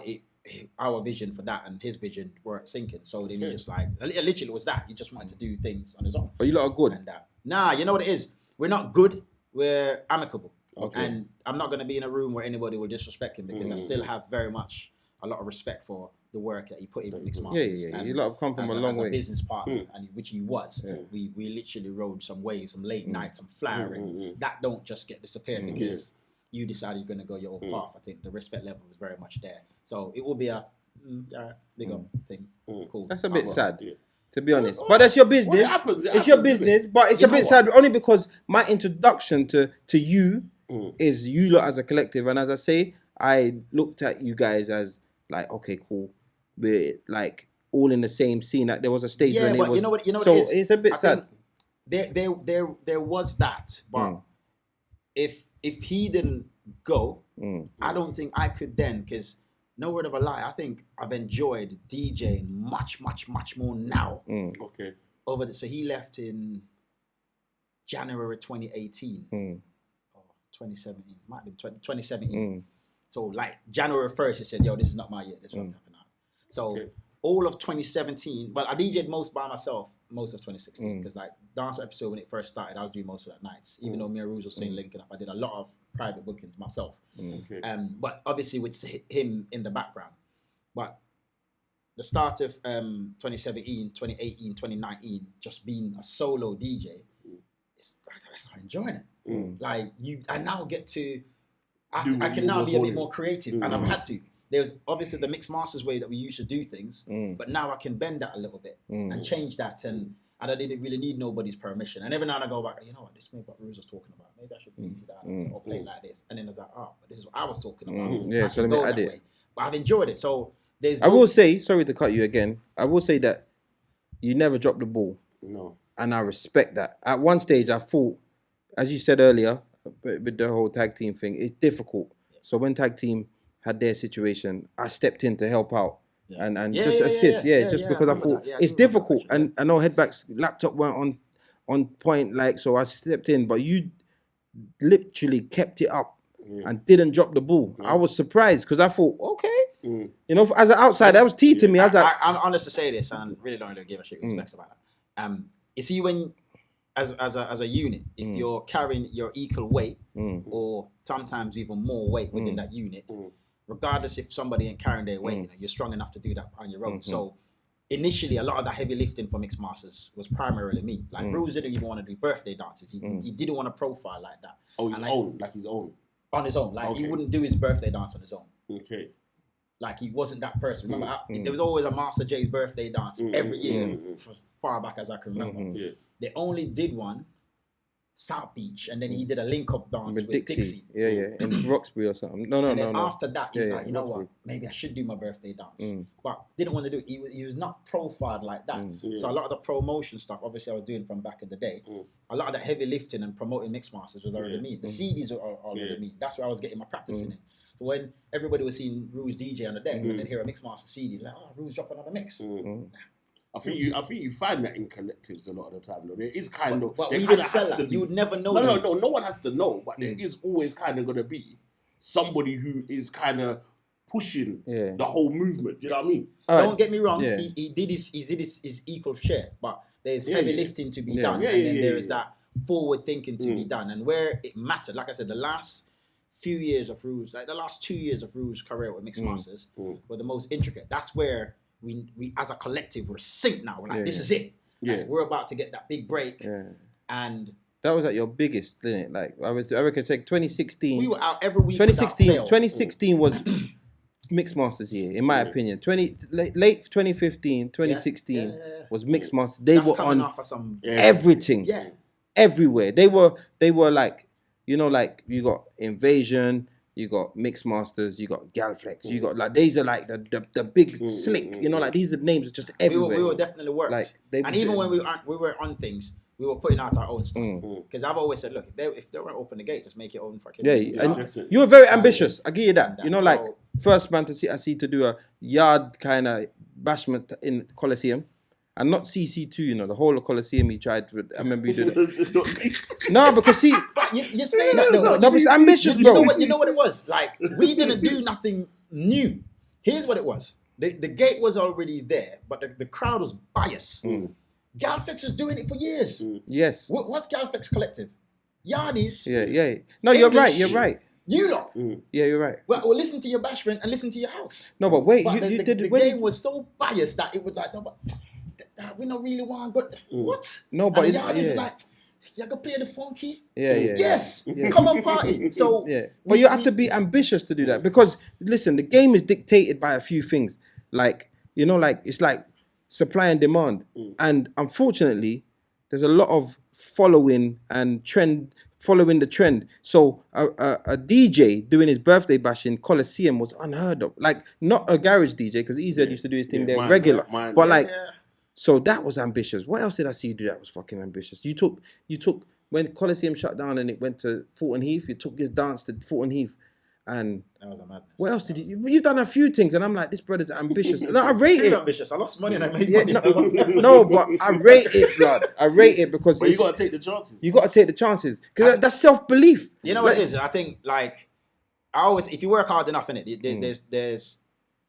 our vision for that and his vision weren't syncing. So then he just like, literally it was that. He just wanted to do things on his own. But you lot are good. And nah, you know what it is? We're not good. We're amicable. Okay. And I'm not going to be in a room where anybody will disrespect him because I still have very much a lot of respect for the work that he put in with Mixmasters. Yeah. You lot have come from a long way. As a business partner, and which he was. We literally rode some waves, some late nights, some flaring. That don't just get disappeared because you decide you're going to go your own path. I think the respect level is very much there. So it will be a big up thing. Cool. That's a bit sad. To be honest, but that's your business. It happens, it's your business, but it's a bit sad only because my introduction to you is you lot as a collective, and as I say, I looked at you guys as like, okay, cool, we're like all in the same scene. Like there was a stage when it was. You know what so it is? it's a bit sad. There was that, but if he didn't go, I don't think I could then, because no word of a lie, I think I've enjoyed DJing much more now. Okay. So he left in January 2018 or 2017. Might have been 2017. So like January 1st, he said, "Yo, this is not my year. This is what's happening now." So all of 2017, well, I DJed most by myself most of 2016 because like Dance Episode when it first started, I was doing most of that nights. Even though me and Ruz was saying linking up, I did a lot of private bookings myself. But obviously with him in the background. But the start of 2017, 2018, 2019, just being a solo DJ, I'm enjoying it. Like I now get to, I can now be a bit more creative, and I've had to. There's obviously the Mixmasters way that we used to do things, but now I can bend that a little bit and change that, and I didn't really need nobody's permission. And every now and I go back, you know what, this may be what Ruz was talking about. Maybe I should ease it down or play it like this. And then I was like, oh, but this is what I was talking about. Yeah, so let me add it. But I've enjoyed it. So I will say, sorry to cut you again, I will say that you never dropped the ball. No. And I respect that. At one stage, I thought, as you said earlier, with the whole tag team thing, it's difficult. So when tag team had their situation, I stepped in to help out and just assist. Just because I thought it's difficult. And I know Headback's laptop weren't on point, like, so I stepped in, but you literally kept it up and didn't drop the ball. I was surprised because I thought, okay, you know, as an outsider, that was tea to me. I was like, I'm honest to say this, and really don't really give a shit who expects about that. You see, when as a unit, if you're carrying your equal weight or sometimes even more weight within that unit, regardless if somebody ain't carrying their weight, you know, you're strong enough to do that on your own. So initially, a lot of the heavy lifting for Mixmasters was primarily me. Like Bruce didn't even want to do birthday dances. He didn't want to profile like that. Oh, his own. On his own. Like he wouldn't do his birthday dance on his own. Okay. Like he wasn't that person. Remember, there was always a Master J's birthday dance every year, as far back as I can remember. They only did one, South Beach, and then he did a link-up dance with Dixie. Yeah, in Roxbury or something. No. After that, he was like, you know what? Maybe I should do my birthday dance. But didn't want to do it. He was not profiled like that. So a lot of the promotion stuff, obviously I was doing from back in the day, a lot of the heavy lifting and promoting Mixmasters was already me. The CDs were already me. That's where I was getting my practice in it. So when everybody was seeing Ru's DJ on the decks and then hear a Mixmaster CD, like, oh, Ru's dropping another mix. I think you find that in collectives a lot of the time. Though. There is kind of, but we didn't sell that. You would never know. No one has to know, but there is always kind of going to be somebody who is kind of pushing the whole movement. You know what I mean? Don't get me wrong. He did his equal share, but there's heavy lifting to be done, and then there is that forward thinking to be done, and where it mattered. Like I said, the last few years of Ru's, like the last 2 years of Ru's career with Mixmasters were the most intricate. That's where we as a collective we're synced now. We're like, this is it. Like, we're about to get that big break. And that was at your biggest, didn't it? Like I reckon, say 2016. We were out every week. 2016 was Mixmasters year, in my opinion. Late 2015, 2016 was Mixmasters. They were on everything, everywhere. They were like, you know, like you got Invasion, you got Mixmasters, you got Galflex, you got like these are like the big slick, you know, like these are names just everywhere. We were definitely worked. Like and even when we were on things, we were putting out our own stuff. Because I've always said, look, if they won't open the gate, just make your own fucking. And you were very ambitious. I give you that. You know, like first man I see to do a yard kind of bashment in Coliseum. And not CC2, you know, the whole of Coliseum he tried to, I remember you did it. No, because see... But you're saying that though. No, it's ambitious, bro. You know what it was? Like, we didn't do nothing new. Here's what it was. The gate was already there, but the crowd was biased. Galfix was doing it for years. Yes. What's Galfix Collective? Yardies. Yeah. No, you're right. You lot. Yeah, you're right. Well, listen to your bashment and listen to your house. No, but wait, the game was so biased that it was like... we don't really want to go. What? No, but and is like, you can play the funky. Yeah. Yes, come on party. So but you have to be ambitious to do that because listen, the game is dictated by a few things. Like you know, like it's like supply and demand, and unfortunately, there's a lot of following the trend. So a DJ doing his birthday bash in Coliseum was unheard of. Like not a garage DJ because EZ used to do his thing there regular, but like. So that was ambitious. What else did I see you do that was fucking ambitious? You took when Coliseum shut down and it went to Fulton Heath, you took your dance to Fulton Heath. And that was a madness. What else did you've done a few things and I'm like, this brother's ambitious. No, I rate it. Ambitious. I lost money and I made money. No, but I rate it, blood. I rate it because you gotta take the chances. You gotta take the chances. Because that's self-belief. You know what it is? I think like if you work hard enough in it,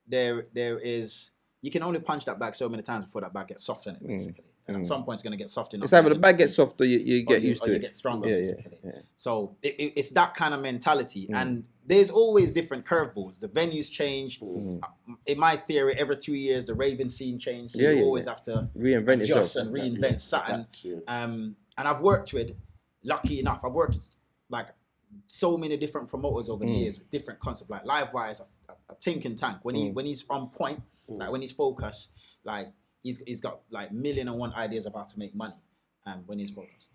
there is you can only punch that bag so many times before that bag gets soft in it, basically. And at some point, it's going to get soft enough. It's either the bag gets soft or you get used to it. You get stronger, basically. Yeah. So it's that kind of mentality. And there's always different curveballs. The venues change. In my theory, every 2 years, the raving scene changes. So you always have to reinvent yourself and reinvent something. And I've worked with, lucky enough, I've worked with like so many different promoters over the years with different concepts. Like Livewise, a Thinking Tank. When he's on point, like when he's focused, like he's got like 1,000,001 ideas about to make money. When he's focused.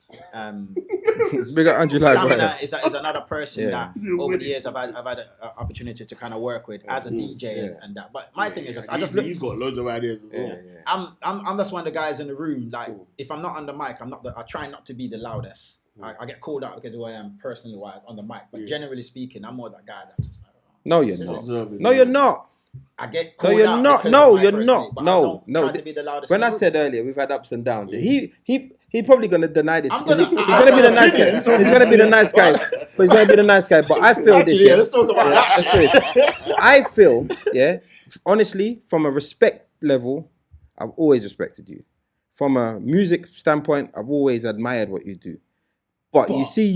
Big up Andrew Stamina is another person that over the years I've had an opportunity to kind of work with as a DJ and that. But my thing is just he's got loads of ideas as well. I'm just one of the guys in the room. Like if I'm not on the mic, I try not to be the loudest. I get called out because of who I am personally on the mic. But generally speaking, I'm more that guy that's just like, no, you're not. No, you're not. I get called out. No, you're not. No. To be the loudest when I said earlier, we've had ups and downs. He probably gonna deny this. He's gonna be the nice guy. He's gonna be the nice guy. But he's gonna be the nice guy. But I feel this. Yeah, let's talk about that. I feel, honestly, from a respect level, I've always respected you. From a music standpoint, I've always admired what you do. But you see,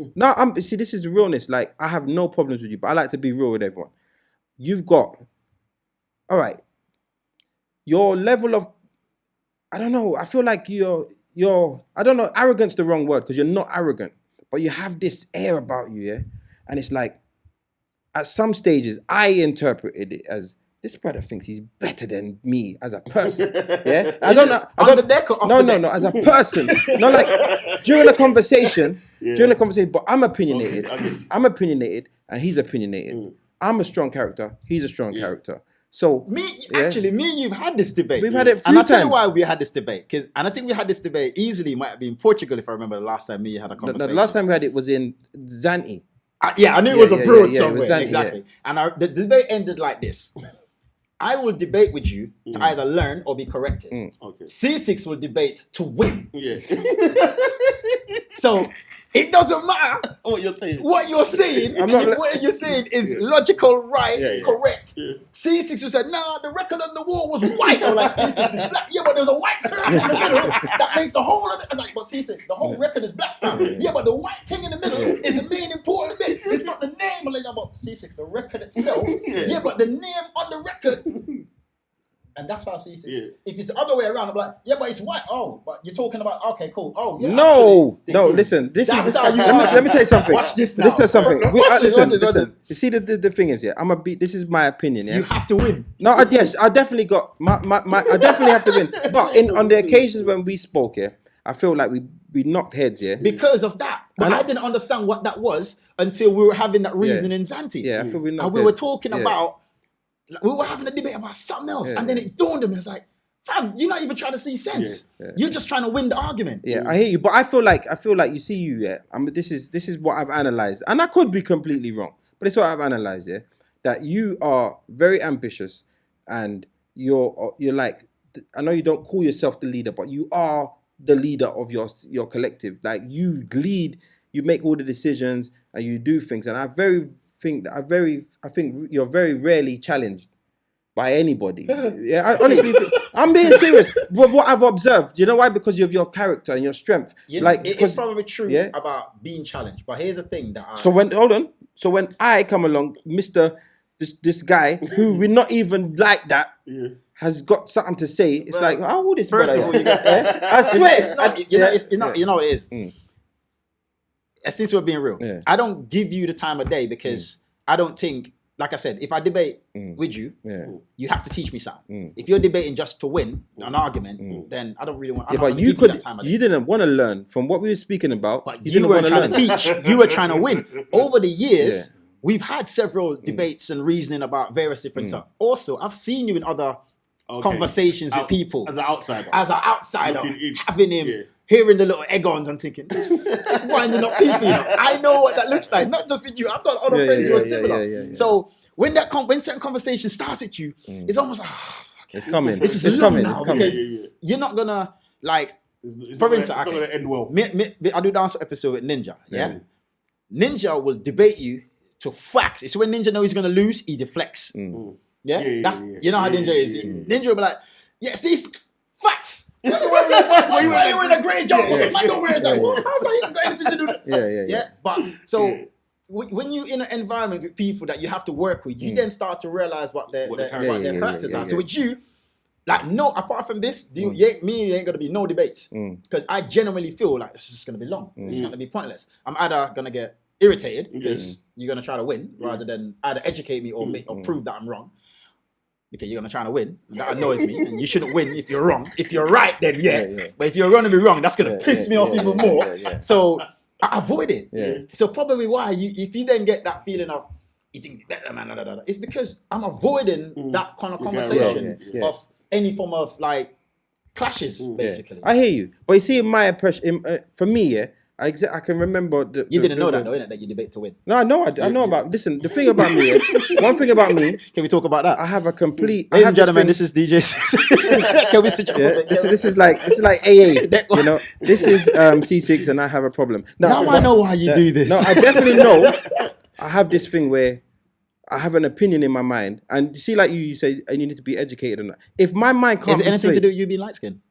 this is the realness. Like I have no problems with you, but I like to be real with everyone. You've got, all right, your level of, I don't know, I feel like you're, I don't know, arrogance the wrong word because you're not arrogant, but you have this air about you, yeah? And it's like, at some stages, I interpreted it as, this brother thinks he's better than me as a person, yeah? I don't know. No, as a person. Not like, during a conversation, but I'm opinionated. And he's opinionated. I'm a strong character. He's a strong character. So me and you've had this debate. We've had it a few times. And I'll tell you why we had this debate. And I think we had this debate easily. Might have been Portugal if I remember the last time me and you had a conversation. The last time we had it was in Zante. I knew it was abroad somewhere. Zante, exactly. And the debate ended like this. I will debate with you to either learn or be corrected. Okay. Ceesix will debate to win. Yeah. So it doesn't matter what you're saying. What you're saying, what you're saying is logical, right, correct. Yeah. Ceesix who said, nah, the record on the wall was white. I'm like, Ceesix is black. Yeah, but there's a white circle in the middle that makes the whole of it. I'm like, but Ceesix, the whole record is black, fam. Yeah, but the white thing in the middle is the main important bit. It's not the name. I'm like, but Ceesix, the record itself. Yeah, but the name on the record. And that's how I see it. Yeah. If it's the other way around, I'm like, yeah, but it's white. Oh, but you're talking about, okay, cool. Oh, yeah. No, listen. Let me tell you something. Watch this now. Listen to something. Listen. You see, the thing is, this is my opinion. Yeah? You have to win. No, yes, I definitely got I definitely have to win. But on the occasions when we spoke, I feel like we knocked heads, because of that. But I didn't understand what that was until we were having that reason in Zante. Yeah, I feel we knocked heads. And we were talking about. We were having a debate about something else, and then it dawned on me. I was like, fam, you're not even trying to see sense. You're just trying to win the argument. Yeah, I hear you, but I feel like you see you. Yeah, this is what I've analyzed, and I could be completely wrong, but it's what I've analyzed. Yeah, that you are very ambitious, and you're like, I know you don't call yourself the leader, but you are the leader of your collective. Like you lead, you make all the decisions, and you do things. And I think you're very rarely challenged by anybody. Yeah, I honestly, I'm being serious with what I've observed. You know why? Because of your character and your strength. It's probably true about being challenged. But here's the thing that So when I come along, this guy who we're not even like that. Has got something to say. It's like, how old is first of all, you got, I swear, it's not, you know what it is. Since we're being real, I don't give you the time of day because I don't think, like I said, if I debate with you, you have to teach me something. If you're debating just to win an argument, then I don't really want. But you didn't want to learn from what we were speaking about. But you weren't trying to teach. You were trying to win. Over the years, we've had several debates and reasoning about various different stuff. Also, I've seen you in other conversations with people as an outsider, having him hearing the little egg-ons and thinking, it's winding up people. I know what that looks like. Not just with you. I've got other friends who are similar. So when certain conversation starts with you, it's almost like, it's coming. This is coming. It's coming. You're not gonna like. For instance, it's not gonna end well. I do dance episode with Ninja. Yeah, Ninja will debate you to facts. It's when Ninja knows he's gonna lose, he deflects. Yeah, you know how Ninja is. Ninja will be like, yes, these facts. You were in a great job. Man, don't wear that. How's that even got anything to do with that? Yeah. But so when you're in an environment with people that you have to work with, you then start to realize what their characters are. So with you, like, no, apart from this, you ain't gonna be no debates because I genuinely feel like this is just gonna be long. It's gonna be pointless. I'm either gonna get irritated because you're gonna try to win rather than either educate me or prove that I'm wrong. Because you're gonna try to win. That annoys me, and you shouldn't win if you're wrong. If you're right, then but if you're gonna be wrong, that's gonna piss me off even more. So I avoid it. So probably why if you then get that feeling of you think it's better, man, it's because I'm avoiding that kind of conversation of any form of like clashes, basically. I hear you, but you see, my impression for me, I can remember. You didn't know that, though, innit? That you debate to win. No, I know. I know about. Listen, the thing about me. One thing about me. Can we talk about that? I have a complete. Ladies and gentlemen, this is DJ Ceesix. Can we switch up? This is like AA. You know, this is Ceesix, and I have a problem. Now I know why you do this. No, I definitely know. I have this thing where I have an opinion in my mind, and you see, like you say, and you need to be educated on that. If my mind can't, is it anything to do with you being light skinned?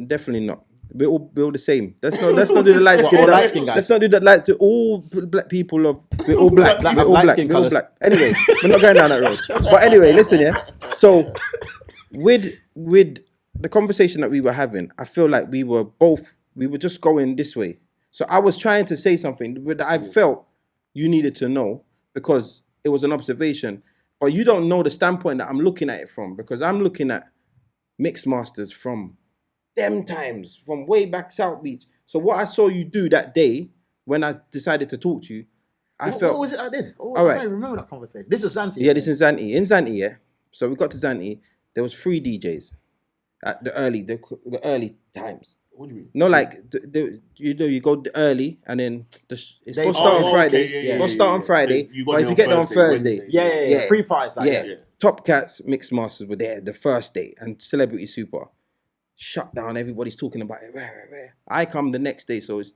Definitely not. We're all the same. Let's not do the light skin. Light skin guys. Let's not do that. Light to all black people. We're all black. We're all black. We're all black. Anyway, we're not going down that road. But anyway, listen, yeah. So with the conversation that we were having, I feel like we were just going this way. So I was trying to say something that I felt you needed to know because it was an observation, but you don't know the standpoint that I'm looking at it from because I'm looking at mixed masters from them times, from way back South Beach. So what I saw you do that day when I decided to talk to you, what was it I did? All right. I remember that conversation. This was Zante. Yeah, this is Zante. In Zante, yeah. So we got to Zante. There was 3 DJs at the early times. What do you mean? No, like you go early and then it's supposed to start on Friday. It's supposed to start on Friday. But if you get there on Thursday, yeah. Pre-price, like yeah. Top Cats mixed masters were there the first day, and Celebrity Super shut down. Everybody's talking about it. I come the next day, so it's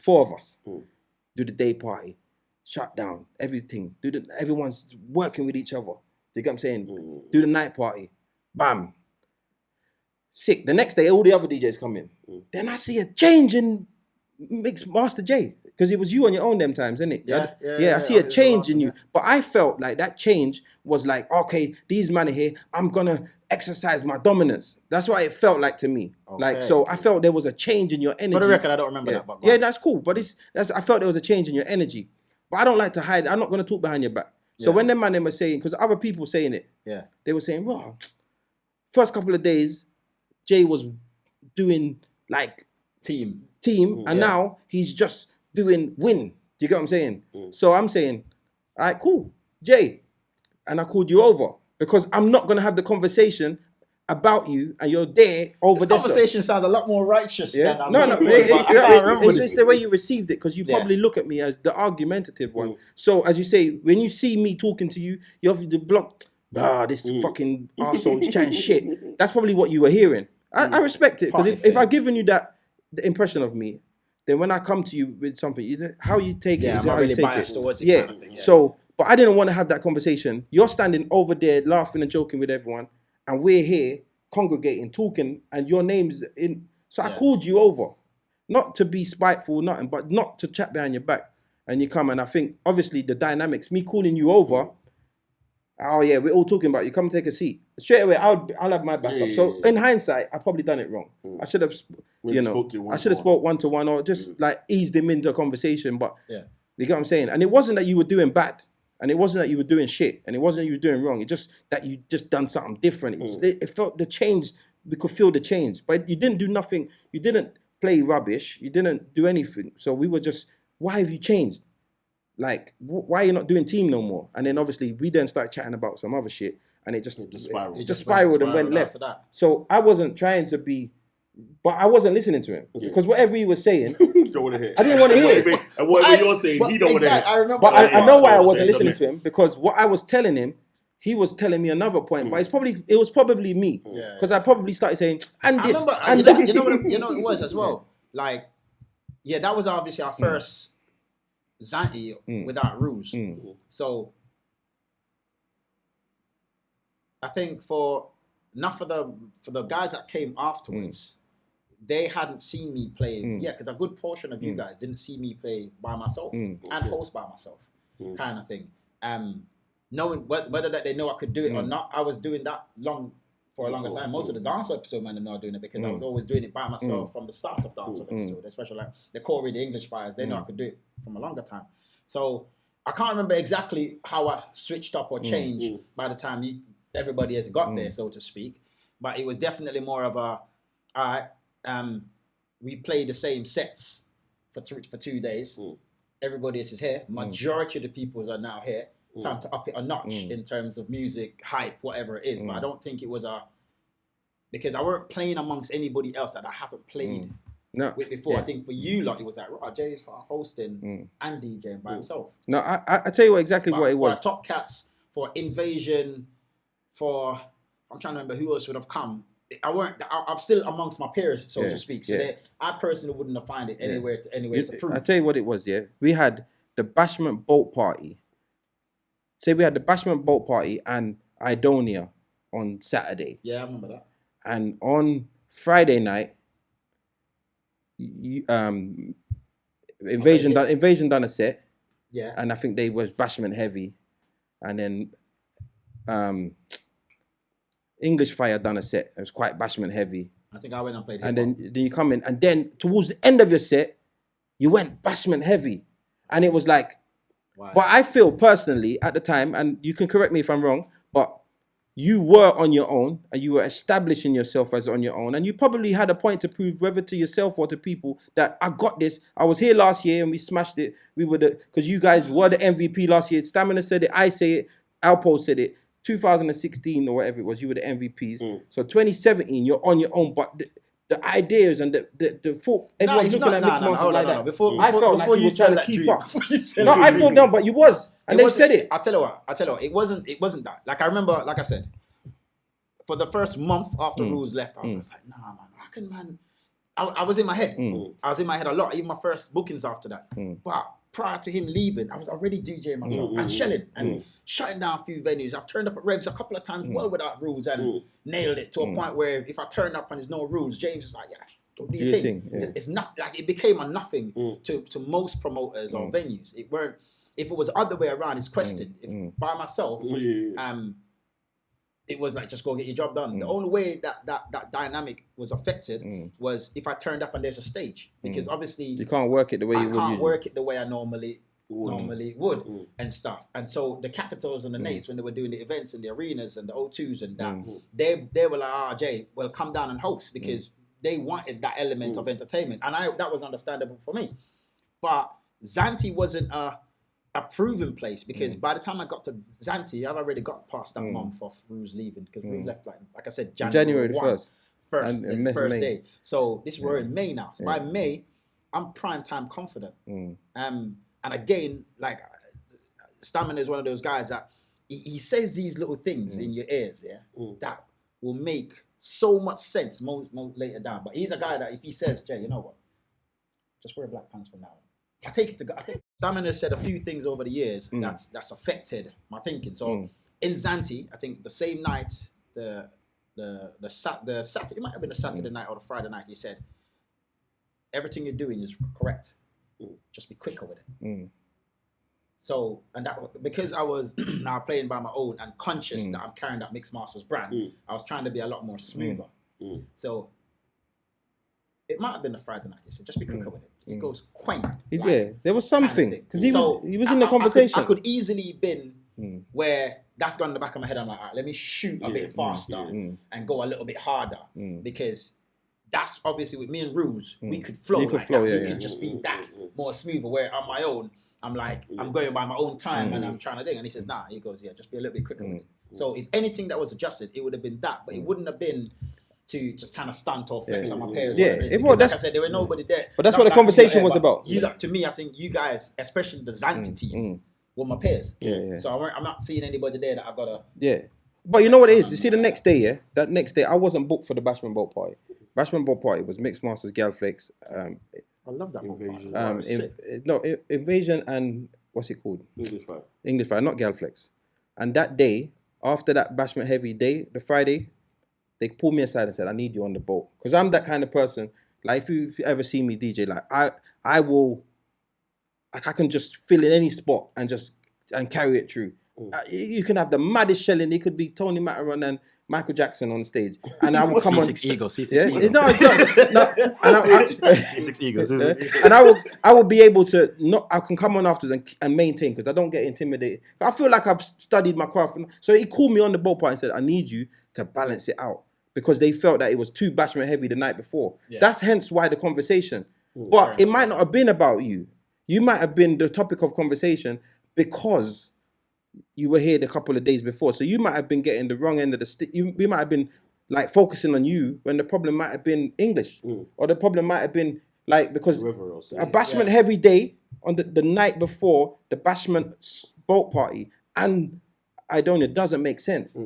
4 of us. Do the day party, shut down everything. Everyone's working with each other. Do you get what I'm saying? Do the night party, bam. Sick. The next day, all the other DJs come in. Then I see a change in Mixed Master J because it was you on your own them times, isn't it? Yeah. I see a change in you, but I felt like that change was like, okay, these men are here. I'm gonna exercise my dominance. That's what it felt like to me. Like, so I felt there was a change in your energy. For the record, I don't remember that. But yeah, that's cool. But I felt there was a change in your energy. But I don't like to hide. I'm not gonna talk behind your back. So when them man were saying, because other people saying it, they were saying, "Raw, first couple of days, Jay was doing like team, and now he's just doing win." Do you get what I'm saying? So I'm saying, all right, cool, Jay, and I called you over because I'm not gonna have the conversation about you, and you're there over This there. conversation sounds a lot more righteous than I No, remember, but I can't remember it's this. the way you received it, because you probably look at me as the argumentative one. So as you say, when you see me talking to you, you have the block. This fucking arsehole's chatting shit. That's probably what you were hearing. I respect it, because if I've given you that the impression of me, then when I come to you with something, how you take it is I'm how not really you take biased it. towards it. Yeah. Kind of thing, So, but I didn't want to have that conversation. You're standing over there laughing and joking with everyone, and we're here congregating, talking, and your name's in. So I called you over, not to be spiteful, nothing, but not to chat behind your back. And you come, and I think obviously the dynamics, me calling you over. Oh yeah, we're all talking about you. Come take a seat. Straight away, I'll have my backup. So in hindsight, I probably done it wrong. I should have, I should have spoke one-to-one, or just like eased him into a conversation. But you get what I'm saying? And it wasn't that you were doing bad, and it wasn't that you were doing shit, and it wasn't that you were doing wrong. It just that you just done something different. It felt the change. We could feel the change, but you didn't do nothing. You didn't play rubbish. You didn't do anything. So we were just, why have you changed? Like, why are you not doing team no more? And then obviously we then started chatting about some other shit, and it just spiraled and went left. So I wasn't trying to be, but I wasn't listening to him, because whatever he was saying, you don't want to hear. I didn't want to hear it. And whatever you're saying, he don't want to hear. I remember. But I know why I wasn't listening to him, because what I was telling him, he was telling me another point. But it was probably me, because I probably started saying, and I this, remember, and you know what it was as well. Like, that was obviously our first Zanti without rules. So I think for the guys that came afterwards, they hadn't seen me play. Because a good portion of you guys didn't see me play by myself and host by myself, kind of thing. Knowing whether that they know I could do it or not, I was doing that for a longer time. Most of the dance episode, man, are not doing it, because I was always doing it by myself from the start of dance episode, especially like the Corey, the English fires, they know I could do it from a longer time. So I can't remember exactly how I switched up or changed by the time everybody has got there, so to speak. But it was definitely more of we played the same sets for 2 days. Everybody is here. Majority of the people are now here. Time to up it a notch in terms of music, hype, whatever it is. But I don't think it was because I weren't playing amongst anybody else that I haven't played with before. I think for you lot, it was like, Jay's hosting and DJing by himself. No, I tell you what it was. For Top Cats, for Invasion, I'm trying to remember who else would have come. I'm still amongst my peers, so to speak. So I personally wouldn't have found it anywhere to prove. I tell you what it was. We had the Bashment Boat Party. Say we had the Bashment Boat Party and Idonia on Saturday. Yeah, I remember that. And on Friday night, Invasion done a set. Yeah. And I think they was Bashment heavy, and then English Fire done a set. It was quite Bashment heavy. I think I went and played hip-hop. And then you come in, and then towards the end of your set, you went Bashment heavy, and it was like. Wow. But I feel personally at the time, and you can correct me if I'm wrong, but you were on your own, and you were establishing yourself as on your own, and you probably had a point to prove, whether to yourself or to people, that I got this. I was here last year and we smashed it. We were because you guys were the MVP last year. Stamina said it, I say it, Alpo said it. 2016 or whatever it was, you were the MVPs. So 2017, you're on your own, but the ideas and the thought, everyone's looking at Mixmasters like that. I felt like you was trying to keep up. No, I thought no, but you was. And they said it. I tell you what, it wasn't that. Like I remember, like I said, for the first month after Rules left, I was just like, nah, man, how can man? I was in my head. I was in my head a lot. Even my first bookings after that. But prior to him leaving, I was already DJing myself and shelling and shutting down a few venues. I've turned up at Revs a couple of times well without rules and nailed it to a point where if I turn up and there's no rules, James is like, yeah, don't do your thing. It's not like it became a nothing to most promoters or venues. It weren't. If it was the other way around, it's questioned. If by myself, it was like, just go get your job done. The only way that dynamic was affected was if I turned up and there's a stage, because obviously you can't work it the way you would. I can't work it the way I normally would and stuff. And so the Capitals and the Nates, when they were doing the events in the arenas and the O2s and that, they were like, Jay, well, come down and host, because they wanted that element of entertainment, and that was understandable for me. But Zanti wasn't a proven place because by the time I got to Zante, I've already got past that month of Rue's leaving because Rue left like I said, January the 1st. First day. So this we're in May now. So by May, I'm prime time confident. And again, like Stamina is one of those guys that he says these little things in your ears, that will make so much sense more later down. But he's a guy that if he says, Jay, you know what? Just wear black pants from now on. I think Stamina said a few things over the years that's affected my thinking. So in Zante, I think the same night, the Saturday, it might have been the Saturday night or the Friday night, he said, everything you're doing is correct. Just be quicker with it. So, and that because I was now playing by my own and conscious that I'm carrying that Mixed Masters brand, I was trying to be a lot more smoother. So it might have been the Friday night. He said, just be quicker with it. He goes, quaint. There was something because he was in the conversation. I could easily been where that's gone in the back of my head. I'm like, all right, let me shoot a bit faster and go a little bit harder because that's obviously with me and Ruse, we could flow like that. We could just be that more smoother. Where on my own, I'm like, I'm going by my own time and I'm trying to think. And he says, nah. He goes, yeah, just be a little bit quicker with it. So if anything that was adjusted, it would have been that, but it wouldn't have been to just kind of stunt or flex on my pairs. Like I said, there was nobody there. But that's what the conversation was about. To me, I think you guys, especially the Zante team, were my pairs. So I'm not seeing anybody there that I've got to... But you know what it is? You see the next day, that next day, I wasn't booked for the Bashman Boat Party. Bashman Boat Party was Mixed Masters, Galflex. I love that Invasion. Invasion and... What's it called? English Fire, not Galflex. And that day, after that Bashment Heavy day, the Friday, they pulled me aside and said, I need you on the boat. Because I'm that kind of person. Like, if you ever see me DJ, like, I will, like, I can just fill in any spot and carry it through. You can have the maddest shelling. It could be Tony Matterhorn and Michael Jackson on stage. And I will come on. Ceesix Eagles. Ceesix Eagles. And I will be able to, I can come on afterwards and maintain because I don't get intimidated. I feel like I've studied my craft. So he called me on the boat party and said, I need you to balance it out. Because they felt that it was too Bashment heavy the night before. That's hence why the conversation. But it might not have been about you. You might have been the topic of conversation because you were here the couple of days before. So you might have been getting the wrong end of the stick. We might have been like focusing on you when the problem might have been English. Or the problem might have been like because a Bashment heavy day on the night before the Bashment boat party and Idonia doesn't make sense.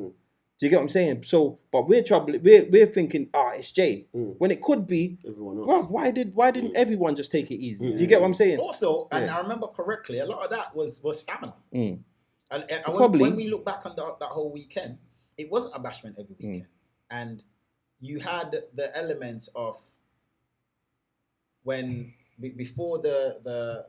Do you get what I'm saying? So, but we're thinking, it's Jay. When it could be, well, why didn't everyone just take it easy? Do you get what I'm saying? Also, and I remember correctly, a lot of that was stamina. And when we look back on that whole weekend, it wasn't a Bashment every weekend. And you had the elements of when before the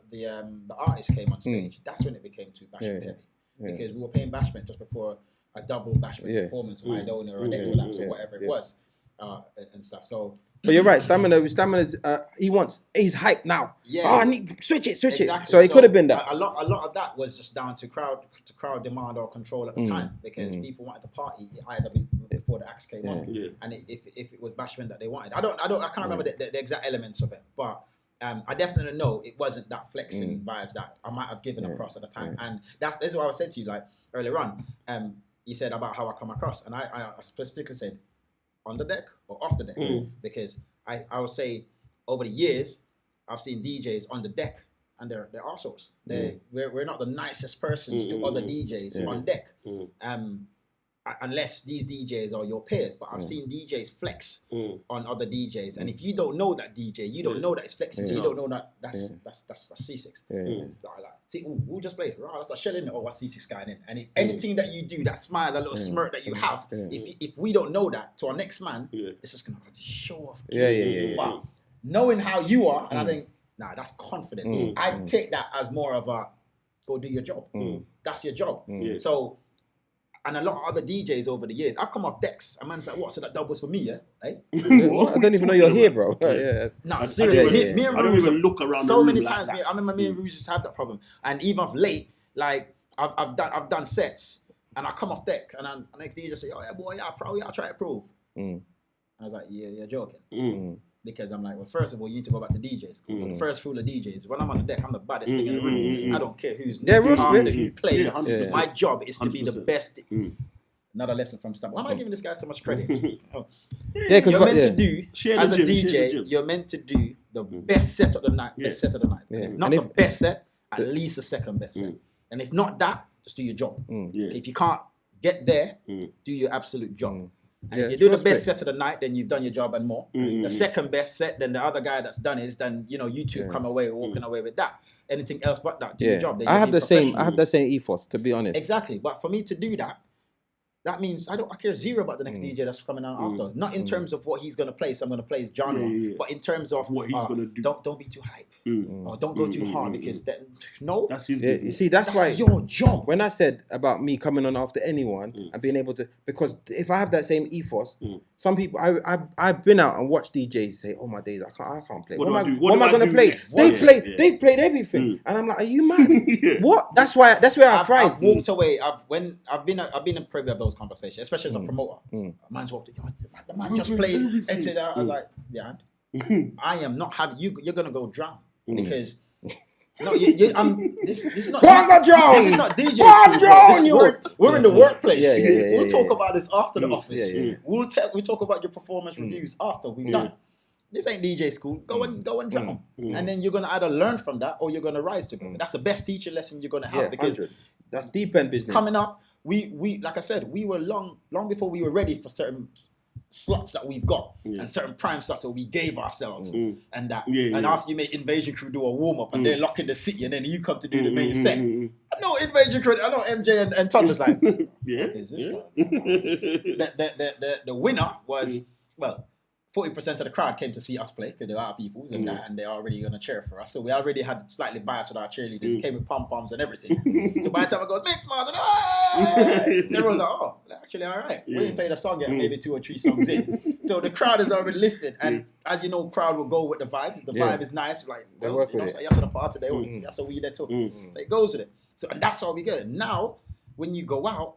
artist came on stage, that's when it became too Bashment heavy. Because we were playing Bashment just before a double Bashment performance of Idonia or an Exolapse or whatever it was, and stuff. So, but you're right. Stamina's he's hyped now. I need switch it. Exactly. So it could have been that. A lot of that was just down to crowd demand or control at the time because people wanted to party either before the acts came on, and if it was Bashment that they wanted, I can't remember the exact elements of it, but. I definitely know it wasn't that flexing vibes that I might have given across at the time, and that's what I said to you like earlier on. You said about how I come across, and I specifically said on the deck or off the deck because I would say over the years I've seen DJs on the deck and they're arseholes. We're not the nicest persons to other DJs on deck. Unless these DJs are your peers, but I've seen DJs flex on other DJs, and if you don't know that DJ, you don't know that it's flexing, so you don't know that that's Ceesix. See, who just played? Oh, that's a shell in. Oh, what's Ceesix guy in? And anything that you do, that smile, that little smirk that you have, if we don't know that to our next man, it's just gonna show off. But knowing how you are, and I think, nah, that's confidence. I take that as more of a go do your job. That's your job. So. And a lot of other DJs over the years, I've come off decks. A man's like, what? So that dub was for me, yeah? Hey? I don't even know you're here, bro. No, seriously. Me and I don't Ruse, even look around so many like times. that. I remember me and Ruse used to have that problem. And even of late, like I've done sets, and I come off deck, and the next DJ say, oh yeah, boy, yeah, try to prove. I was like, yeah, you're joking. because I'm like, well, first of all, you need to go back to DJ school. The first rule of DJs, when I'm on the deck, I'm the baddest thing in the room. I don't care who's next after who played. My job is to be the best. Another lesson from Stamp. Why am I giving this guy so much credit? Yeah, because you're meant to do as a DJ. You're meant to do the best set of the night. Best set of the night. If not the best set, at least the second best set. And if not that, just do your job. If you can't get there, do your absolute job. And if you do the best set of the night, then you've done your job and more. The second best set, then the other guy that's done is, then you two have come away walking away with that. Anything else but that, do your job. Then I have the same ethos, to be honest. Exactly, but for me to do that, that means I care zero about the next DJ that's coming out after. Not in terms of what he's going to play, so I'm going to play his genre, but in terms of what he's going to do. Don't be too hype, or don't go too hard, because that's his business. You see, that's why your job. When I said about me coming on after anyone and being able to, because if I have that same ethos, some people I've been out and watched DJs say, "Oh my days, I can't play. What am I going to play?" They've played everything, and I'm like, "Are you mad? What?" That's where I thrive. I've walked away. I've been a privy of those conversations, especially as a promoter. Man's walked in, the man just played, entered out. I was like, I am not having you. You're gonna go drown because this is not. This is not DJ school. We're in the workplace. We'll talk about this after the office. We'll talk about your performance reviews after we've done. This ain't DJ school. Go and drown, and then you're gonna either learn from that or you're gonna rise to it. That's the best teaching lesson you're gonna have, because that's deep end business. Coming up, we like I said, we were long before we were ready for certain slots that we've got and certain prime slots that we gave ourselves, and that. And after you make Invasion Crew do a warm up and they're locking the city, and then you come to do the main set. I know Invasion Crew. I know MJ and Toddler's like, this the winner was 40% of the crowd came to see us play because there are peoples and that, and they're already going to cheer for us. So we already had slightly bias with our cheerleaders. Came with pom-poms and everything. So by the time I go, mix master, so everyone's like, oh, actually, all right. We ain't played a song yet, maybe 2 or 3 songs in. So the crowd is already lifted. And as you know, crowd will go with the vibe. If the vibe is nice, like, well, so yes, on the party, that's what we there too. So it goes with it. So, and that's how we get it. Now, when you go out,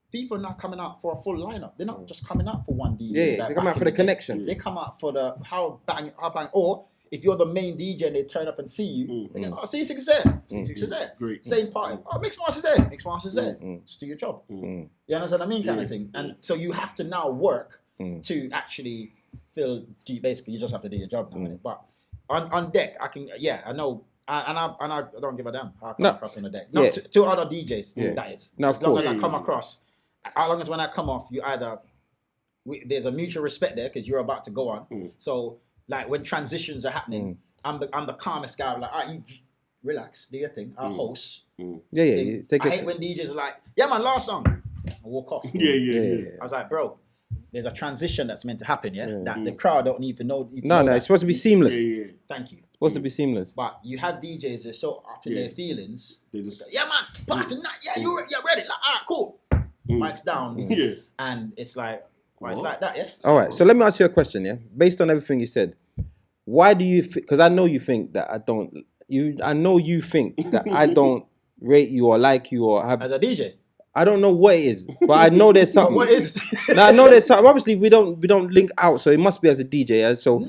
people are not coming out for a full lineup. They're not just coming out for one DJ. They come out for the connection. They come out for the how bang. Or if you're the main DJ and they turn up and see you, they go, oh, Ceesix is there. Ceesix is there. Great. Same party. Oh, Mixmaster's there. Mixmaster's there. Just do your job. You understand what I mean? Kind of thing. And so you have to now work to actually feel deep. Basically, you just have to do your job now. But on deck, I know. And I don't give a damn how I come across on the deck. No, to other DJs, that is. No, as long as I come across. As long as when I come off, you either there's a mutual respect there because you're about to go on. So like when transitions are happening, I'm the calmest guy. I'm like, all right, you relax, do your thing. I'll host. I hate when DJs are like, yeah man, last song, and walk off. I was like, bro, there's a transition that's meant to happen. That the crowd don't even know. No, it's supposed to be seamless. Thank you. Supposed to be seamless. But you have DJs that are so up in their feelings. They just yeah man, party night. Yeah, you're ready. Like, all right, cool. Mic's down, and it's like, it's like that, yeah. All right, so let me ask you a question, yeah. Based on everything you said, why do you? Because I know you think that I don't. I know you think that I don't rate you or like you or have. As a DJ, I don't know what it is, but I know there's something. What is? I know there's something. Obviously, we don't link out, so it must be as a DJ. So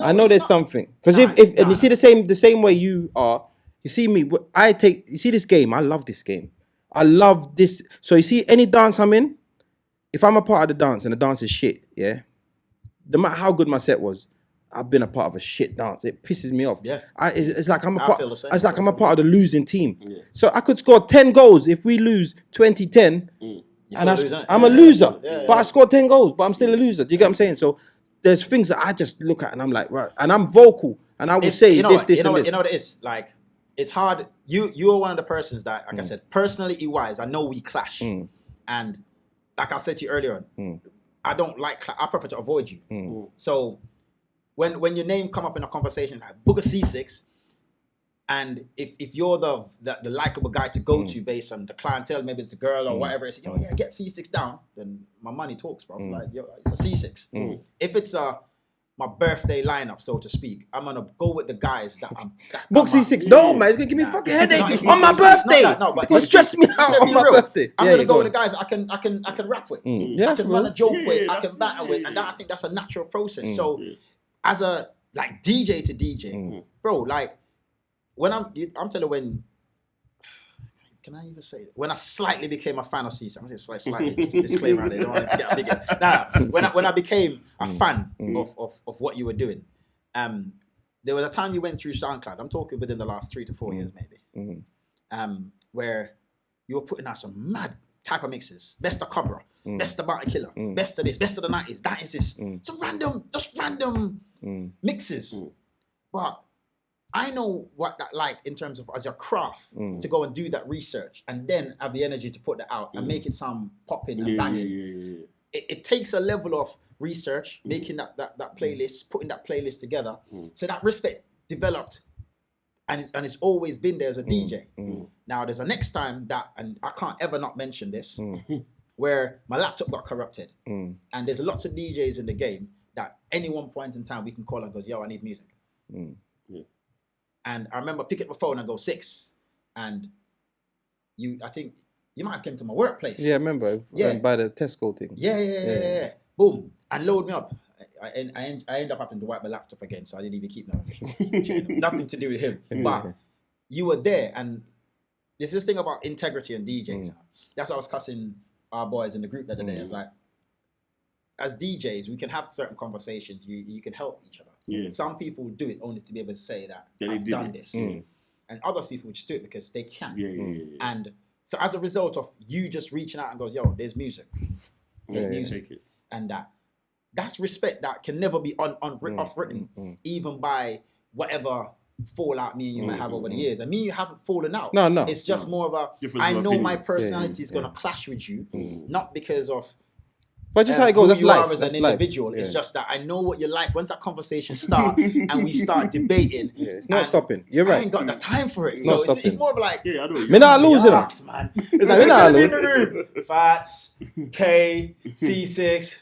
I know there's something. Because and you see the same way you are. You see me. You see this game. I love this game. I love this. So you see any dance I'm in, if I'm a part of the dance and the dance is shit, no matter how good my set was, I've been a part of a shit dance. It pisses me off. Yeah. It's like I'm a part. It's like I'm a part of the losing team. Yeah. So I could score 10 goals if we lose 20-10, and I'm a loser. But I scored 10 goals, but I'm still a loser. Do you get what I'm saying? So there's things that I just look at and I'm like, right, and I'm vocal and I will say this, and this. You know what it is? Like, it's hard. You're one of the persons that, like I said, personally wise, I know we clash. And like I said to you earlier on, I don't like I prefer to avoid you. So when your name come up in a conversation like book a Ceesix, and if you're the likable guy to go to based on the clientele, maybe it's a girl or whatever, it's get Ceesix down, then my money talks, bro. Like, it's a Ceesix. If it's my birthday lineup, so to speak, I'm gonna go with the guys that I'm. Book Ceesix, no man, it's gonna give me a fucking headache on my birthday. It's gonna stress me out on my birthday. I'm gonna go with the guys I can rap with. I can run a joke with. I can batter with, and I think that's a natural process. So as a like DJ to DJ, bro, like when I'm telling when. Can I even say it? When I slightly became a fan of Ceesix, I'm just slightly disclaimer. They don't want it to get bigger. Nah, when I became a fan of what you were doing, there was a time you went through SoundCloud. I'm talking within the last 3 to 4 years, maybe, where you were putting out some mad type of mixes. Best of Cobra, best of Bounty Killer, best of this, best of the 90s. That is this. Some random mixes, but. I know what that like in terms of as a craft to go and do that research and then have the energy to put that out and make it sound popping and banging. It takes a level of research, making that playlist, putting that playlist together. So that respect developed and it's always been there as a DJ. Now there's a next time that, and I can't ever not mention this, where my laptop got corrupted. And there's lots of DJs in the game that any one point in time we can call and go, yo, I need music. And I remember picking up the phone and go, Six. And I think you might have came to my workplace. Yeah, I remember. By the Tesco thing. Yeah. Boom. And load me up. I end up having to wipe my laptop again, so I didn't even keep that. Nothing to do with him. But you were there, and there's this thing about integrity and DJs. That's why I was cussing our boys in the group the other day. I was like, as DJs, we can have certain conversations. You can help each other. Yeah. Some people do it only to be able to say that I've done this. And others people just do it because they can. And so as a result of you just reaching out and goes, yo, there's music. There's music. And that's respect that can never be off-written, even by whatever fallout me and you might have over the years. And me and you haven't fallen out. No. It's just more of a, I know my personality is going to clash with you, not because of but just how it goes, that's you life. are as an individual. It's just that I know what you like. Once that conversation starts and we start debating, it's not stopping. You're right. I ain't got the time for it. It's So it's more of like, I know. Me not losing. Man. It's like, we're gonna be in the room. Fats, K, C6.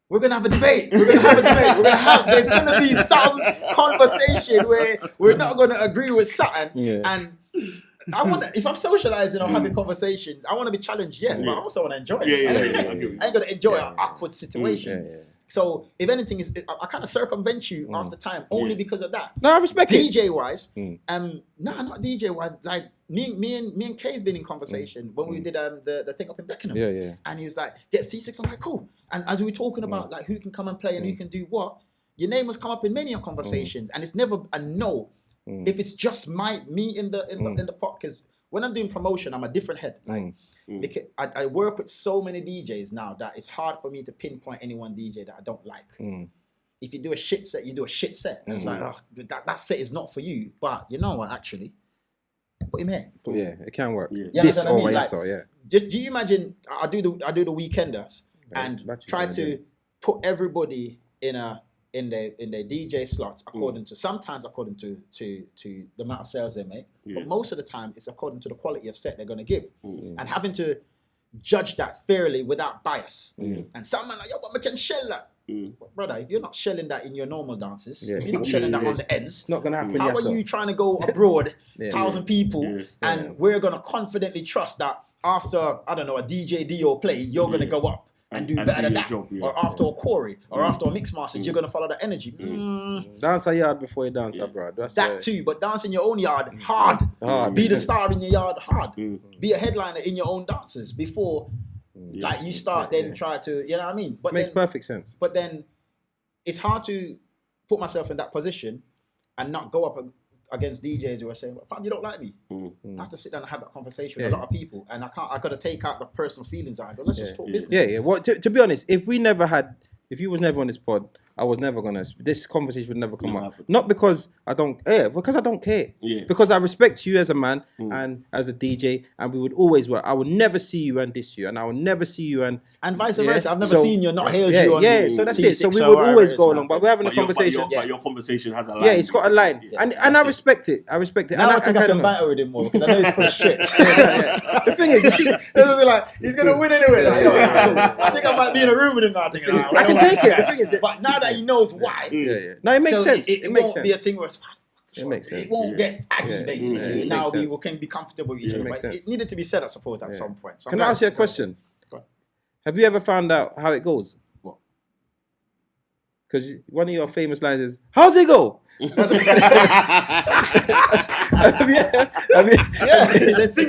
We're gonna have a debate. There's gonna be some conversation where we're not gonna agree with something. And I want if I'm socializing or having conversations, I want to be challenged, yes, but I also want to enjoy it. I ain't gonna enjoy an awkward situation. So if anything I kind of circumvent you after time only because of that. No, I respect it. DJ wise, not DJ wise. Like me and Kay's been in conversation when we did the thing up in Beckenham. And he was like, get C6. I'm like, cool. And as we were talking about like who can come and play and who can do what, your name has come up in many conversations, and it's never a no. If it's just me in the pot, because when I'm doing promotion, I'm a different head. Like because I work with so many DJs now that it's hard for me to pinpoint any one DJ that I don't like. If you do a shit set, you do a shit set. And it's like, oh, that set is not for you. But you know what? Actually, put him here. It can work. This or like, so. Just do you imagine? I do the weekenders and try to put everybody in their DJ slots according to the amount of sales they make, but most of the time it's according to the quality of set they're going to give, and having to judge that fairly without bias. And some man like, yo, but we can shell that, brother. If you're not shelling that in your normal dances, if you're not shelling that on the ends, it's not going to happen. How are you trying to go abroad, 1,000 people, and we're going to confidently trust that after I don't know a DJ Dio play, you're going to go up and do better than that, or after a quarry, or after a mix masters, you're gonna follow that energy. Dance a yard before you dance abroad. That too, but dance in your own yard hard. Be the star in your yard hard. Be a headliner in your own dances before, like you start then try to, you know what I mean? But makes perfect sense. But then it's hard to put myself in that position and not go up against DJs who are saying, well, fam, you don't like me. I have to sit down and have that conversation with a lot of people, and I got to take out the personal feelings out. I go, let's just talk business. Well, to be honest, if you was never on this pod, I was never gonna. This conversation would never come up. Not because I don't, because I don't care. Because I respect you as a man and as a DJ, and we would always work. I would never see you and diss you, and I would never see you and vice versa. I've never seen you and not hailed you. So that's it. So we would always go along, but we're having a conversation. But your conversation has a line. Yeah, it's got a line, and I respect it. I respect it. Now I think I can battle with him more because I know he's full of shit. The thing is, this is like he's gonna win anyway. I think I might be in a room with him now. I can take it. The thing is, but now that he knows why, no, it makes sense. It won't be a thing where it makes sense. It won't get aggy, basically. Now we can be comfortable with each other. But it needed to be said, I suppose, at some point. So can I ask you a question? Have you ever found out how it goes? What? because one of your famous lines is, "How's it go?" They sing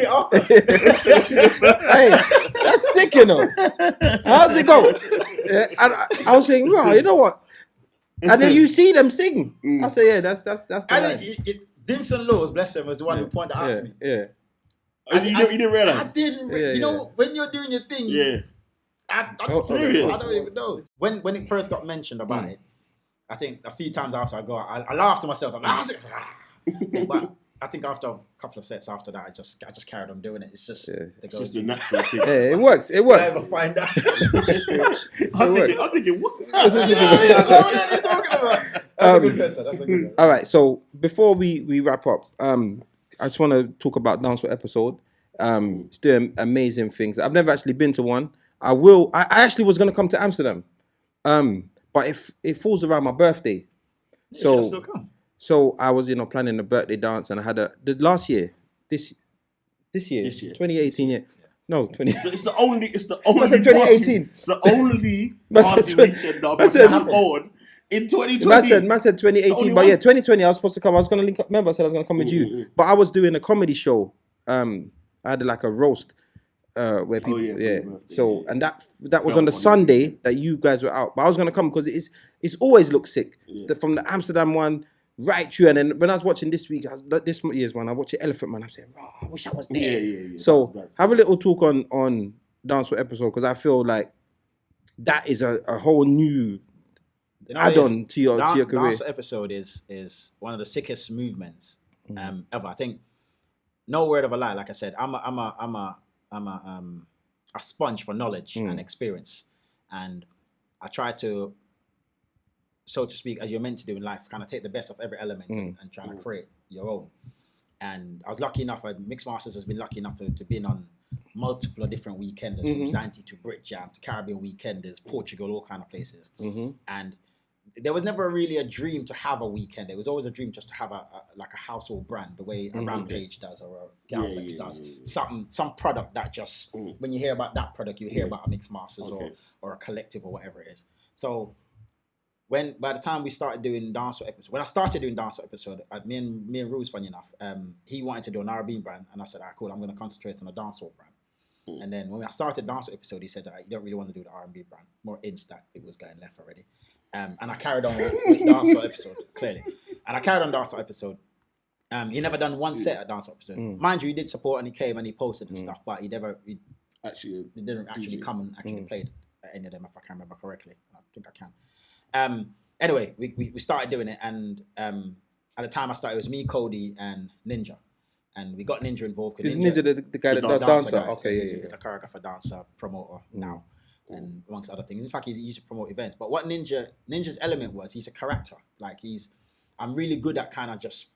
it after. Hey, that's sick, you know. How's it go? Yeah, and I was saying, "Bro, you know what?" And then you see them sing. I say, "Yeah, that's the line." Dimson Laws, bless him, was the one who pointed out to me. Yeah. You didn't realize? I didn't. You know, when you're doing your thing, I don't even know. When it first got mentioned about it, I think a few times after I go out, I laughed to myself. I'm like, but I think after a couple of sets after that, I just carried on doing it. It's just it's just the natural thing. Yeah, it works. It works. Never find out. I'm thinking, what's that? What are you talking about? That's a good question. That's a good one. All right. So before we wrap up, I just want to talk about Dancehall episode. It's doing amazing things. I've never actually been to one. I actually was going to come to Amsterdam, but if it falls around my birthday, so I was planning a birthday dance, and I had this year 2018. Yeah. No, 20. It's the only. I said 2018. It's the only party weekend that was on in 2020. Man said 2018, but yeah, 2020. I was supposed to come. I was going to link up. Remember, I said I was going to come with you, but I was doing a comedy show. I had like a roast where people, and that was on the Sunday that you guys were out. But I was going to come because it's always looked sick. From the Amsterdam one right through, and then when I was watching this year's one, I watched Elephant Man. I'm saying, I wish I was there. Yeah. So have a little talk on Dancehall episode, because I feel like that is a whole new add-on to your career. Dancehall episode is one of the sickest movements ever. I think, no word of a lie. Like I said, I'm a sponge for knowledge and experience, and I try to, so to speak, as you're meant to do in life, kind of take the best of every element and try to create your own. And I was lucky enough, Mixed Masters has been lucky enough to be on multiple different weekenders, from Zante to Brit Jam to Caribbean weekenders, Portugal, all kind of places. And there was never really a dream to have a weekend. It was always a dream just to have a household brand, the way a Rampage does or a Galflex does. Some product that just, when you hear about that product, you hear about a Mixed Masters or a collective or whatever it is. So by the time we started doing Dancehall episode, when I started doing Dancehall episode, me and Ruse, funny enough, he wanted to do an R&B brand, and I said, all right, cool, I'm going to concentrate on a Dancehall brand. And then when I started Dancehall episode, he said, you don't really want to do the R&B brand, more Insta, it was getting left already. And I carried on with Dancehall episode, clearly. And I carried on Dancehall episode. He never done one set at Dancehall episode. Mind you, he did support and he came and he posted and stuff, but he didn't actually come and actually played at any of them, if I can remember correctly. I think I can. Anyway, we started doing it, and at the time I started, it was me, Cody, and Ninja. And we got Ninja involved. Is Ninja the guy that does dancer? Okay, He's a choreographer, dancer, promoter now. And amongst other things. In fact, he used to promote events. But what Ninja's element was, he's a character. Like I'm really good at kind of just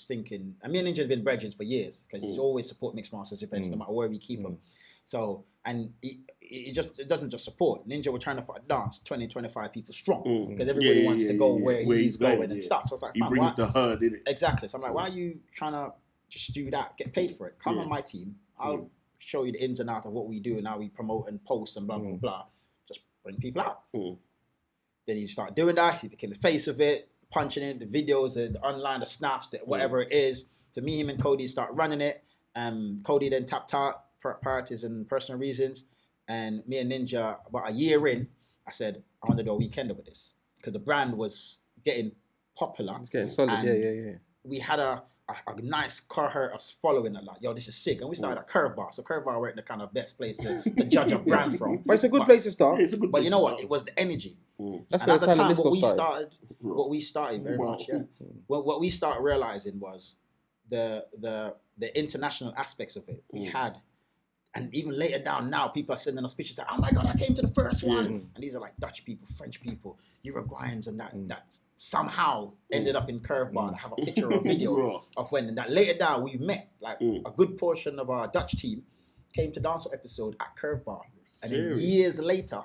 thinking. And me and Ninja's been brethren for years, because he's always support Mixed Masters events, no matter where we keep them. So, and it doesn't just support. Ninja, we're trying to put a dance 20-25 people strong, because everybody wants to go where he's going and stuff. So it's like, he brings the herd in it. Exactly. So I'm like, why are you trying to just do that? Get paid for it. Come on my team. I'll show you the ins and outs of what we do and how we promote and post and blah, blah, blah. Just bring people out. Then he started doing that. He became the face of it, punching in the videos, the online, the snaps, whatever it is. So me, him, and Cody start running it. Cody then tapped out priorities and personal reasons. And me and Ninja, about a year in, I said, I want to do a weekender with this. Because the brand was getting popular. It's getting solid, yeah. We had a nice cohort of following it, like, yo, this is sick. And we started at Curve Bar. So Curve Bar weren't the kind of best place to judge a brand from. But it's a good place to start. But you know what? It was the energy. That's and at the time, started what we started very much, Well, what we started realizing was the international aspects of it. We had, and even later down now, people are sending us pictures like, oh my God, I came to the first one. And these are like Dutch people, French people, Uruguayans, and that somehow ended up in Curve Bar. I have a picture or a video of when, and that later down we met, like a good portion of our Dutch team came to Dancehall episode at Curve Bar. And then years later,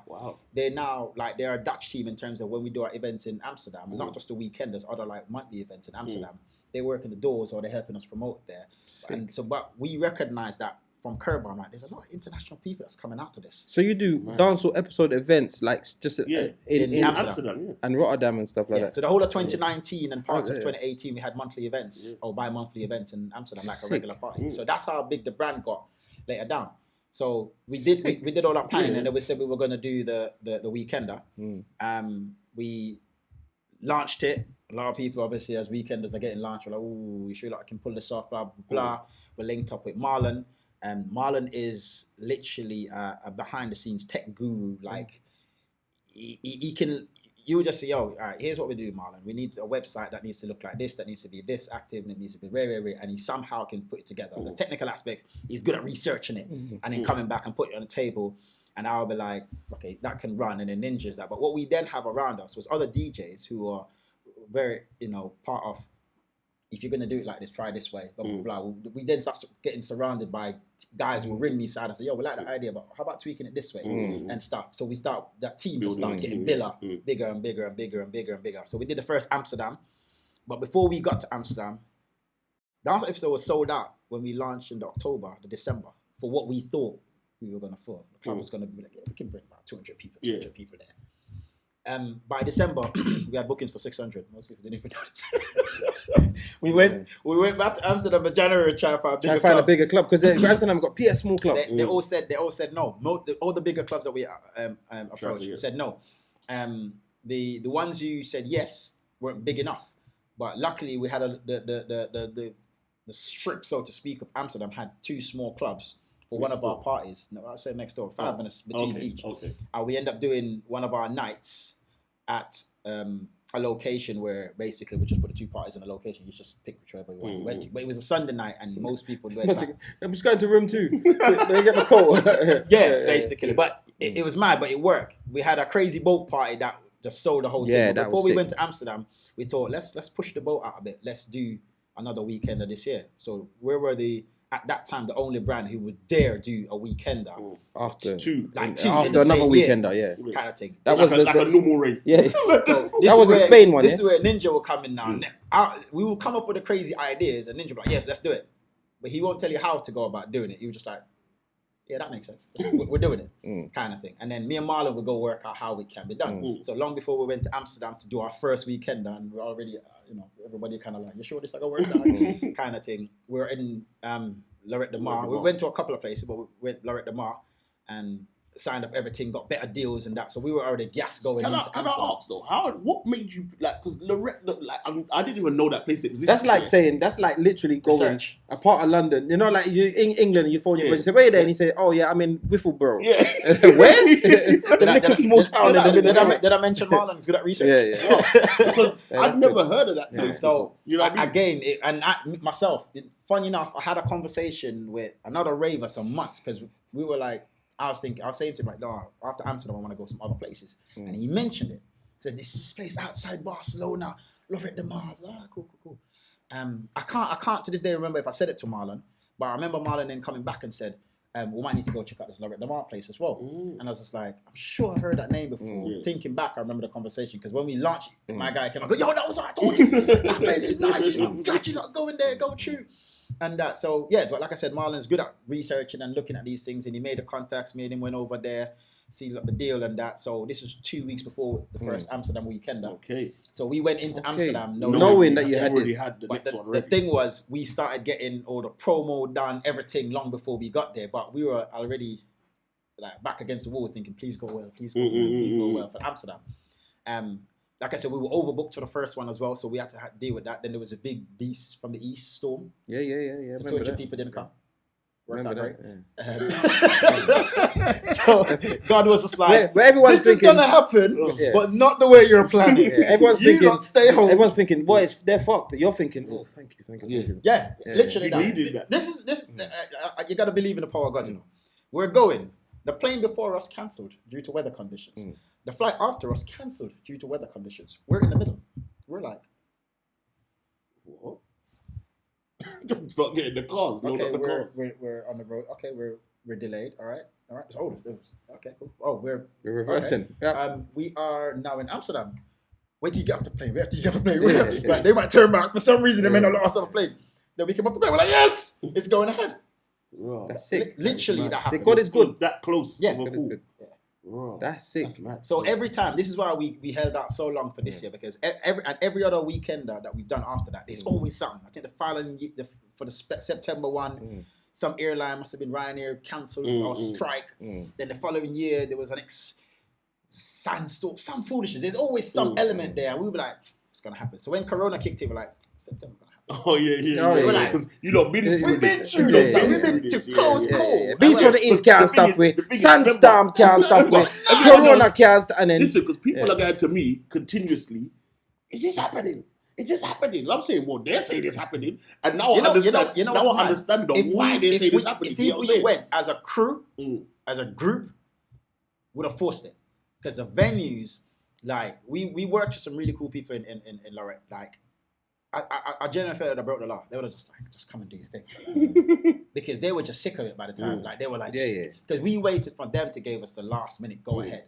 they're now like, they're a Dutch team in terms of when we do our events in Amsterdam, not just the weekend, there's other like monthly events in Amsterdam. They work in the doors or they're helping us promote there. And so, but we recognize that from Curb, I'm like, there's a lot of international people that's coming out to this. So you do dancehall episode events like just in Amsterdam and Rotterdam and stuff like that. So the whole of 2019 and parts of 2018, we had monthly events or bi-monthly events in Amsterdam, like a regular party. So that's how big the brand got later down. So we did all that planning, and then we said we were going to do the Weekender. We launched it. A lot of people, obviously, as Weekenders are getting launched, we're like, "Ooh, you sure like I can pull this off?" Blah blah blah. We're linked up with Marlon, and Marlon is literally a behind-the-scenes tech guru. Like he can. You would just say, "Yo, all right, here's what we do, Marlon. We need a website that needs to look like this, that needs to be this active, and it needs to be rare, and he somehow can put it together. The technical aspects, he's good at researching it, and then coming back and putting it on the table. And I'll be like, okay, that can run, and then Ninja's that. But what we then have around us was other DJs who are very, part of, if you're gonna do it like this, try this way, blah blah blah. We then start getting surrounded by guys who will ring me side and say, yo, we like that idea, but how about tweaking it this way and stuff. So we start, that team will start getting bigger and bigger and bigger and bigger and bigger. So we did the first Amsterdam, but before we got to Amsterdam, the Dance episode was sold out when we launched in December for what we thought we were gonna fill. The club was gonna be like, yeah, we can bring about 200 people there. By December, we had bookings for 600. Most people didn't even notice. we went back to Amsterdam in January to try to find a bigger club because Amsterdam got PS small club. They all said no. All the bigger clubs that we approached said no. The ones who said yes weren't big enough. But luckily, we had the strip, so to speak, of Amsterdam had 2 small clubs. For one of our parties, no, I said next door, 5 minutes between each. We end up doing one of our nights at a location where basically we just put the 2 parties in a location. You just pick whichever you went to. But it was a Sunday night, and most people went back. I'm just going to room 2. They get the call. Basically. But it was mad, but it worked. We had a crazy boat party that just sold the whole thing. But before we went to Amsterdam, we thought let's push the boat out a bit. Let's do another Weekender this year. So we were at that time the only brand who would dare do a Weekender after another Weekender, kind of thing. That was like a normal rave. Yeah. So that was a Spain one. This is where Ninja will come in now. We will come up with the crazy ideas, and Ninja will be like, yeah, let's do it. But he won't tell you how to go about doing it. He was just like, yeah, that makes sense. We're doing it, kind of thing. And then me and Marlon would go work out how it can be done. So long before we went to Amsterdam to do our first Weekender, and we're already, everybody kind of like, you sure this is gonna work? Kind of thing. We're in Lorette de Mar. We went to a couple of places, but we went Lorette de Mar and signed up everything, got better deals and that. So we were already gas going into Amsterdam. Can I ask though, what made you because Lorette, I didn't even know that place existed. That's like saying, that's like literally going a part of London. Like you in England, you phone your brother, you say, where are you there? And he say, oh yeah, I'm in Whiffleborough. Yeah. Where? The little small town in the middle. Did I mention Marlon? He's good at research. Yeah. Because I've never heard of that place. So, again, myself, funny enough, I had a conversation with another raver some months because we were like, I was saying to him, like, no, after Amsterdam, I want to go to some other places. And he mentioned it. He said, this is this place outside Barcelona, Lorette de Mar. Cool. I can't to this day remember if I said it to Marlon, but I remember Marlon then coming back and said, we might need to go check out this Lorette de Mar place as well. And I was just like, I'm sure I've heard that name before. Thinking back, I remember the conversation because when we launched, my guy came up, yo, that was what I told you. That place is nice. I'm glad you're not going there. Go true. And that, so yeah, but like I said, Marlon's good at researching and looking at these things, and he made the contacts, made him went over there, sealed up the deal and that. So this was 2 weeks before the first Amsterdam Weekender. Okay. So we went into Amsterdam knowing that you had already this. Had the but next one the thing was, we started getting all the promo done, everything long before we got there. But we were already like back against the wall, thinking, please go well, please go well for Amsterdam. Like I said, we were overbooked for the first one as well, so we had to deal with that. Then there was a big beast from the east storm. Yeah. So 200 people didn't come. Remember that? Yeah. So God was just like, where everyone's this thinking, is gonna happen, but not the way you're planning. Everyone's you thinking, not stay home. Everyone's thinking, boy, they're fucked. You're thinking, oh, thank you. Yeah, literally that. This you gotta believe in the power of God. We're going. The plane before us cancelled due to weather conditions. The flight after us cancelled due to weather conditions. We're in the middle. We're like, what? Start getting the cars. Okay, we're on the road. Okay, we're delayed. All right. Okay, cool. Oh, we're reversing. Okay. Yeah. We are now in Amsterdam. Wait till you get off the plane. Wait till you get off the plane. Right, they might turn back for some reason. They may not let us off the plane. Then we come off the plane. We're like, yes, it's going ahead. Right. That's sick. Literally, that happened. God is good. It was that close. Yeah. of a God is call. good. Right. That's sick. That's mad. So every time, this is why we held out so long for this year, because every other weekender that we've done after that, there's always something. I think the following for the September one, some airline must have been Ryanair cancelled or strike. Then the following year there was an sandstorm, some foolishness. There's always some element there. We were like, it's gonna happen. So when Corona kicked in, we're like, September gonna happen. Oh yeah. Because you lot been through We've been this. through You lot this. been We've through been to this. close Yeah. call. Beats for the East can't The stop thing with. is, Sandstorm can't stop with. Corona can't stop. And then Listen, because people are going to me continuously. Is this happening? Is this happening? And I'm saying, well, they're saying it's happening, and now I understand. You know now what's I mad? understand If why they say this happening. See, if we went as a crew, as a group, would have forced it, because the venues, like we worked with some really cool people in Lorette. Like I genuinely felt that I broke the law. They would have just come and do your thing, because they were just sick of it by the time. Like they were like, because we waited for them to give us the last minute go ahead.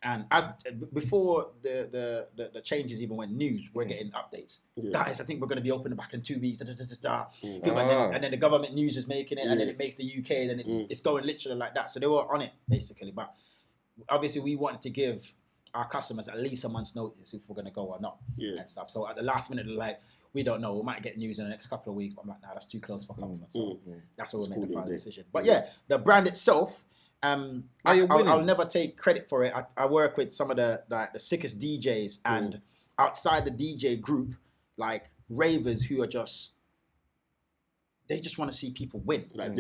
And as before the changes even went news, we're getting updates. Guys, I think we're going to be open back in 2 weeks. And then the government news is making it, and then it makes the UK. Then it's going literally like that. So they were on it basically. But obviously, we wanted to give our customers at least a month's notice if we're going to go or not and stuff. So at the last minute, they're like, we don't know. We might get news in the next couple of weeks. But I'm like, nah, that's too close for comfort. So that's where we made the final decision. But yeah, the brand itself. I'll never take credit for it. I work with some of the sickest DJs, and outside the DJ group, like ravers who are they just want to see people win. They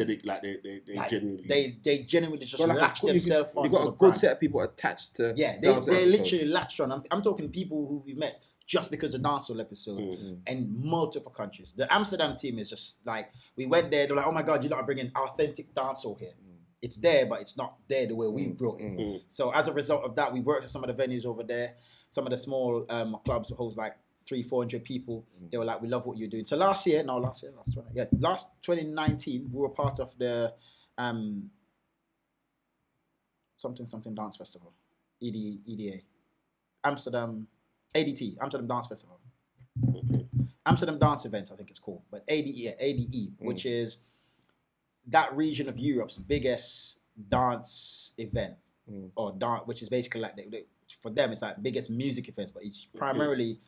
genuinely just latch themselves on. You got a good set of people attached to. Yeah, they literally latched on. I'm talking people who we've met just because of the dancehall episode in multiple countries. The Amsterdam team is just like, we went there. They're like, oh my god, you lot are bringing authentic dancehall here. It's there, but it's not there the way we've brought it. So as a result of that, we worked with some of the venues over there. Some of the small clubs that hold like 300-400 people. They were like, we love what you're doing. So last 2019, we were part of the something dance festival, EDA, Amsterdam Dance Festival, Amsterdam Dance Event, I think it's called, but ADE, which is that region of Europe's biggest dance event, or dance, which is basically like for them it's like biggest music events, but it's primarily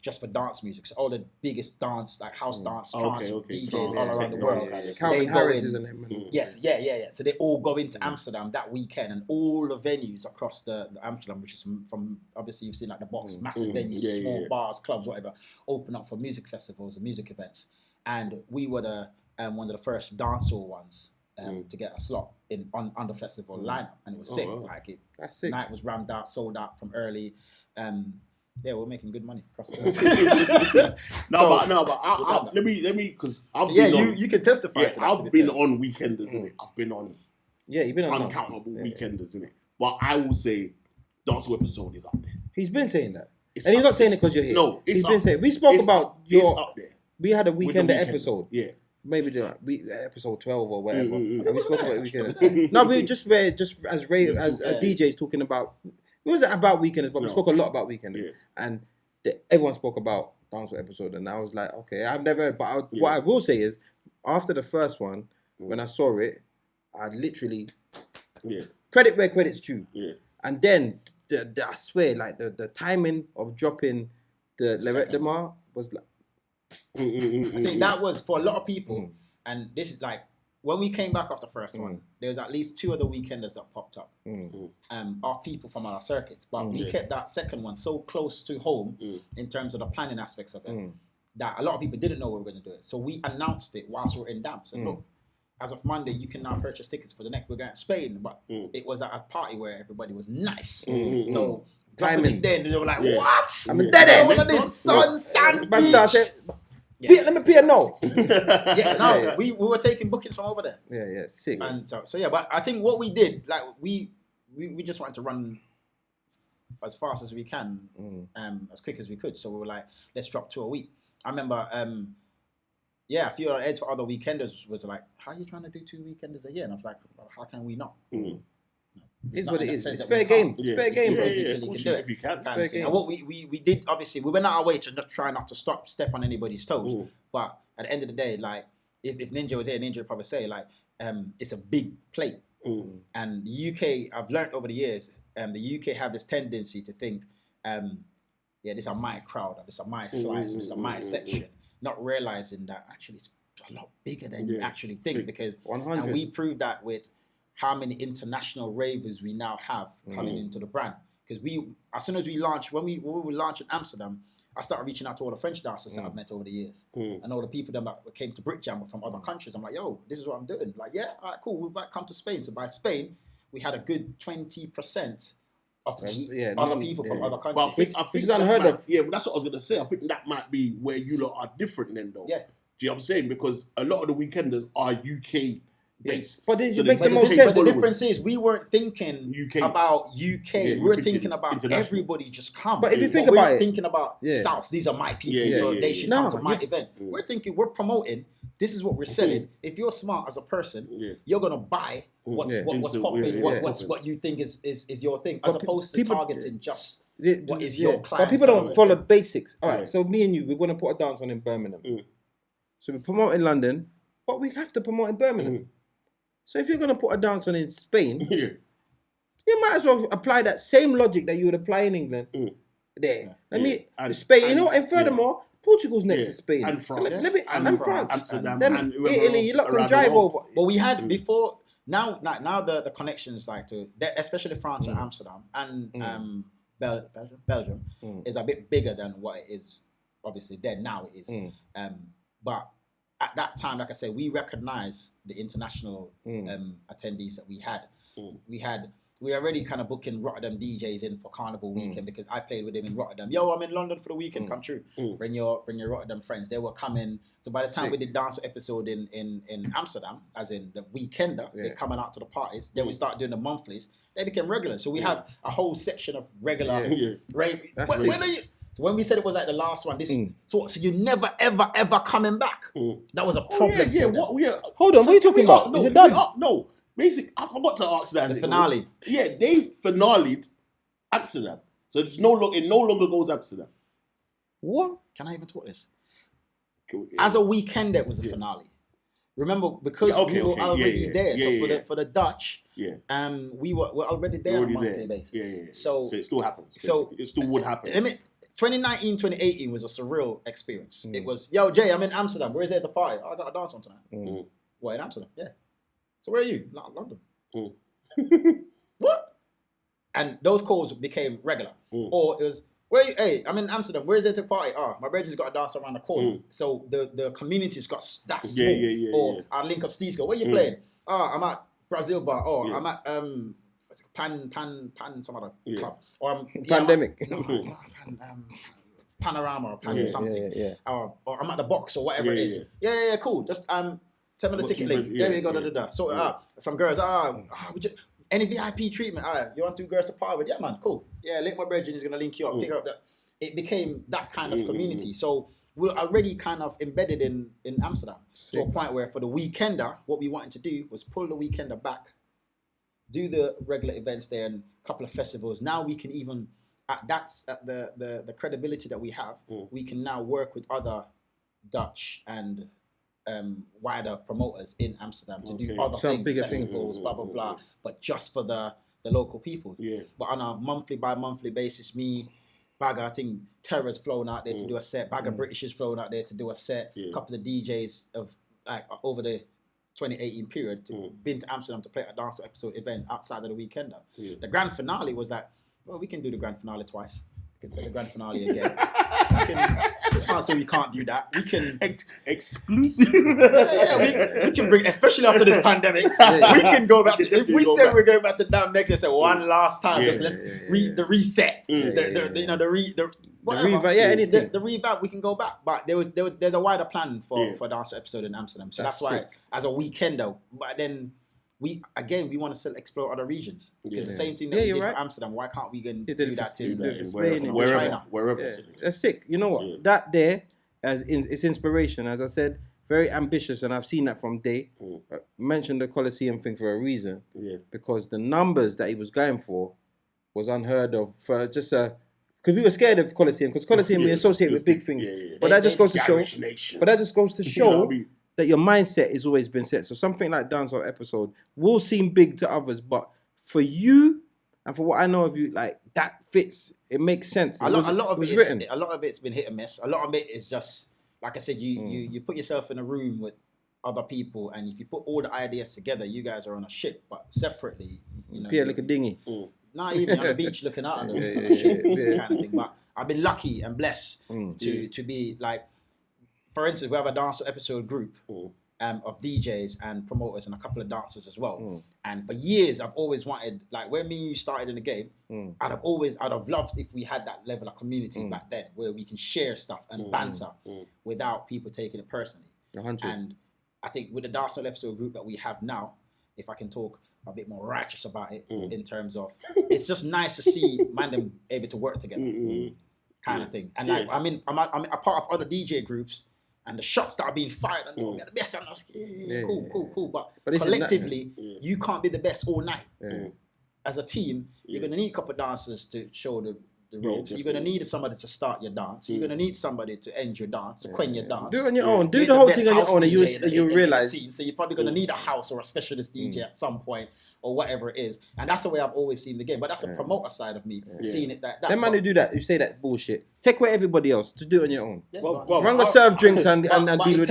just for dance music. So all the biggest dance, like house dance, trance DJs all around the world. Calvin Harris is in him. Yes, yeah. So they all go into Amsterdam that weekend, and all the venues across the Amsterdam, which is from obviously you've seen like the box, massive venues, small bars, clubs, whatever, open up for music festivals and music events. And we were the one of the first dancehall ones to get a slot on the festival lineup, and it was sick. Like that's sick. Night was rammed out, sold out from early. We're making good money across the but let me because I've been you can testify. Yeah, to that, I've been on weekenders, innit? I've been on you've been on uncountable weekenders, innit? But I will say, dancehall episode is up there. He's been saying that, and he's not saying it because you're here. No, he's been saying. We spoke about it's up there. We had a weekender episode. Yeah. Maybe episode 12 or whatever. And we spoke about weekend. No, we just as DJs talking about. It wasn't about weekenders, but we spoke a lot about weekenders, and everyone spoke about dancehall episode, and I was like, okay, I've never heard, but what I will say is, after the first one, when I saw it, I literally credit where credit's due, and then I swear, like the timing of dropping the Lorette Demar was like. I think that was for a lot of people, and this is like when we came back off the first one, there was at least 2 other weekenders that popped up of people from our circuits, but we kept that second one so close to home in terms of the planning aspects of it that a lot of people didn't know we were going to do it. So we announced it whilst we were in Damp. So look, as of Monday, you can now purchase tickets for the next. We're going to Spain, but it was at a party where everybody was nice. So timing. Then they were like, "What? I'm dead. One of this sand Man beach." started. Let me pay a no. We were taking bookings from over there. Yeah, sick. And so but I think what we did, like we just wanted to run as fast as we can, as quick as we could. So we were like, let's drop 2 a week. I remember, a few of our heads for other weekenders was like, how are you trying to do 2 weekenders a year? And I was like, well, how can we not? It's what it is. It's fair game. It's fair game. If you can. Fair game. And what we did, obviously, we went out our way to not try not to step on anybody's toes. But at the end of the day, like, if Ninja was there, Ninja would probably say like, it's a big plate. And the UK, I've learned over the years, the UK have this tendency to think, this is my crowd, this is my slice, this is my section, not realizing that actually it's a lot bigger than you actually think, because 100. and we proved that with how many international ravers we now have coming into the brand. Because as soon as we launched, when we launched in Amsterdam, I started reaching out to all the French dancers that I've met over the years. And all the people that came to Brick Jam from other countries. I'm like, yo, this is what I'm doing. Like, yeah, all right, cool, we might come to Spain. So by Spain, we had a good 20% of other people from other countries. But I think is unheard of. Yeah, but that's what I was going to say. I think that might be where you lot are different then, though. Yeah. Do you know what I'm saying? Because a lot of the weekenders are UK based. But it So makes they- the most they- sense. But the followers. difference is we weren't thinking UK. about UK. Yeah, we we're were thinking thinking about international. everybody just come. But if you think we're about not it, thinking about South. These are my people, so they should come to my event. We're thinking, we're promoting. This is what we're selling. If you're smart as a person, you're gonna buy what's popping, what you think is your thing, as opposed to targeting just what is your client. But people don't follow basics. All right, so me and you, we're going to put a dance on in Birmingham. So we promote in London, but we have to promote in Birmingham. So if you're going to put a dance on in Spain, you might as well apply that same logic that you would apply in England there. Spain, and furthermore, Portugal's next to Spain. And France. So and France. Amsterdam. Then and whoever Italy, else you lot can around drive the world. over. But we had before. Now the connections especially France and Amsterdam and Belgium is a bit bigger than what it is. Obviously, there now it is. But at that time, like I said, we recognized the international attendees that we had. We were already kind of booking Rotterdam DJs in for Carnival weekend because I played with him in Rotterdam. Yo, I'm in London for the weekend. Come true. Bring your Rotterdam friends. They were coming. So by the time we did dance episode in Amsterdam, as in the weekender, they're coming out to the parties. Then we start doing the monthlies. They became regular. So we have a whole section of regular. When we said it was like the last one, so you never ever coming back. That was a problem. Hold on, what are you talking about? Is it done? No. Basically, I forgot to ask that. The finale. They finale'd Amsterdam. So it no longer goes Amsterdam. What? Can I even talk this? As a weekend, it was the finale. Remember, because we were already there. So for the Dutch, we're already there on a monthly basis. So it still happens. So it still would happen. 2019, 2018 was a surreal experience. It was, yo, Jay, I'm in Amsterdam. Where's there to party? I got a dance on tonight. What, in Amsterdam? Yeah. So where are you? London. What? And those calls became regular. Or it was, hey, I'm in Amsterdam. Where's there to party? My brother's got a dance around the corner. So the community's got that small. Or I'll link up Ceesix. Where you playing? I'm at Brazil bar. I'm at Pan some other club. Or I'm Pandemic. Panorama or Pan something. Or I'm at the box or whatever it is. Yeah, cool. Just send me the ticket link. There we go. So some girls, any VIP treatment? You want two girls to party with? Yeah, man, cool. Yeah, link my brethren. He's gonna link you up. Pick up that. It became that kind of community. So we're already kind of embedded in Amsterdam to a point where for the weekender, what we wanted to do was pull the weekender back, do the regular events there and a couple of festivals. Now we can even at the credibility that we have, we can now work with other Dutch and wider promoters in Amsterdam to do other things, festivals, blah blah blah, but just for the local people. But on a monthly by monthly basis, me, Bagger, I think Terra's flown out there to do a set. Bagger British is flown out there to do a set. A couple of DJs of like over the 2018 period been to Amsterdam to play a dance episode event outside of the weekender. The grand finale was like, well, we can do the grand finale twice. We can say the grand finale again. We can't say we can't do that. We can exclusive. We can bring, especially after this pandemic. We can go back. If we say we're going back to Damn next year, say one last time, let's the reset. The revamp. We can go back, but there's a wider plan for dance episode in Amsterdam. So that's why as a weekender. But then we want to still explore other regions because the same thing that we did for Amsterdam. Why can't we do that to China? Wherever. That's sick. You know what? That there it's inspiration. As I said, very ambitious, and I've seen that from day. I mentioned the Colosseum thing for a reason. Because the numbers that he was going for was unheard of for just a. Because we were scared of Colosseum, because Colosseum we associate with big things. But that just goes to show. that your mindset has always been set. So something like dancehall episode will seem big to others, but for you and for what I know of you, like that fits. It makes sense. A lot of it's been hit and miss. A lot of it is just like I said. You put yourself in a room with other people, and if you put all the ideas together, you guys are on a ship, but separately, you know, Pierre like a dinghy. Not even on the beach looking out on the ship kind of thing. But I've been lucky and blessed to be like, for instance, we have a dance episode group of DJs and promoters and a couple of dancers as well. And for years, I've always wanted, like when me and you started in the game, I'd have loved if we had that level of community back then where we can share stuff and banter without people taking it personally. 100. And I think with the dancehall episode group that we have now, if I can talk a bit more righteous about it in terms of, it's just nice to see them able to work together, kind of thing. And like, I'm a part of other DJ groups, and the shots that are being fired, and the best, I'm like, cool. But collectively, you can't be the best all night. As a team, you're gonna need a couple of dancers to show the ropes. You're gonna need somebody to start your dance. You're gonna need somebody to end your dance, to quench your dance. Do it on your own. Do the whole thing on your own, and you realize. So you're probably gonna need a house or a specialist DJ at some point, or whatever it is. And that's the way I've always seen the game. But that's the promoter side of me, seeing it that. Them man who do that, who say that bullshit, take away everybody else to do it on your own. Run Well, serve drinks and deal with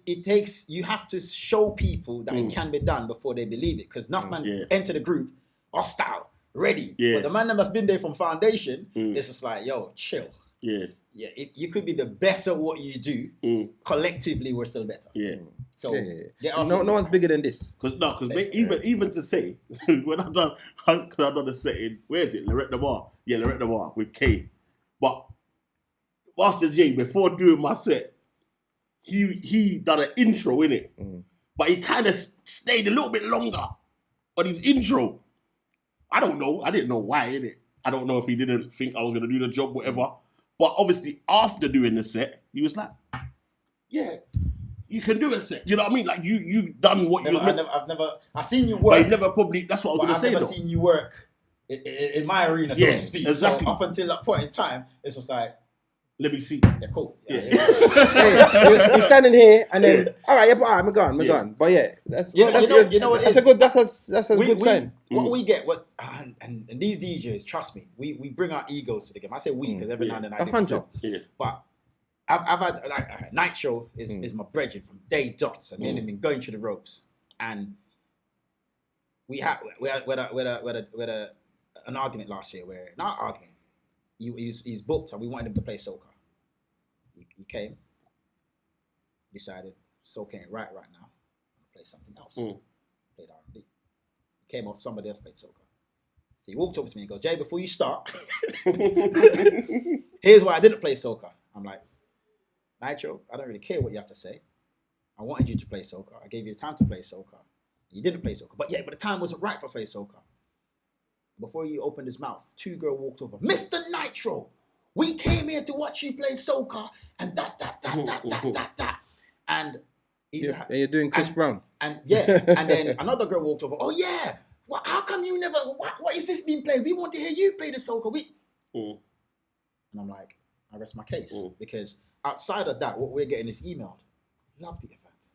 it takes. You have to show people that it can be done before they believe it. Because enough man enter the group hostile, ready. But the man that has been there from foundation, it's just like, yo, chill. You could be the best at what you do. Collectively, we're still better. So no one's bigger than this. Because even to say when I've done the setting, where is it? Lorette de Bar. Yeah, Lorette de Bar with K. But Master J, before doing my set, he done an intro in it, but he kind of stayed a little bit longer on his intro. I don't know. I didn't know why, innit? I don't know if he didn't think I was going to do the job, whatever. But obviously, after doing the set, he was like, yeah, you can do a set. Do you know what I mean? Like, you done what you was meant. I've seen you work. But never probably, that's what I was going to say, I've never seen you work in my arena, so to speak. Exactly. So up until that point in time, it's just like, let me see. Yeah, cool. You're standing here, and then all right, I'm gone. But yeah, that's you know what it is. That's a good sign. What we get, and these DJs, trust me, we bring our egos to the game. I say we because every now and then I do so. But I've had like Nitro is my brethren from day dots, and then been going through the ropes, and we had an argument last year where not argument. He's booked and we wanted him to play soca. He came, decided soca ain't right now. I'm gonna play something else. Played R&B. He came off, somebody else played soca. So he walked over to me and goes, Jay, before you start, here's why I didn't play soca. I'm like, Nitro, I don't really care what you have to say. I wanted you to play soca. I gave you the time to play soca. You didn't play soca. But the time wasn't right for play soca. Before he opened his mouth, two girls walked over. Mr. Nitro, we came here to watch you play soca and that. And you're doing Chris Brown. And then another girl walked over. Oh yeah, how come you never? What is this being played? We want to hear you play the soca. And I'm like, I rest my case because outside of that, what we're getting is emailed. Love the event,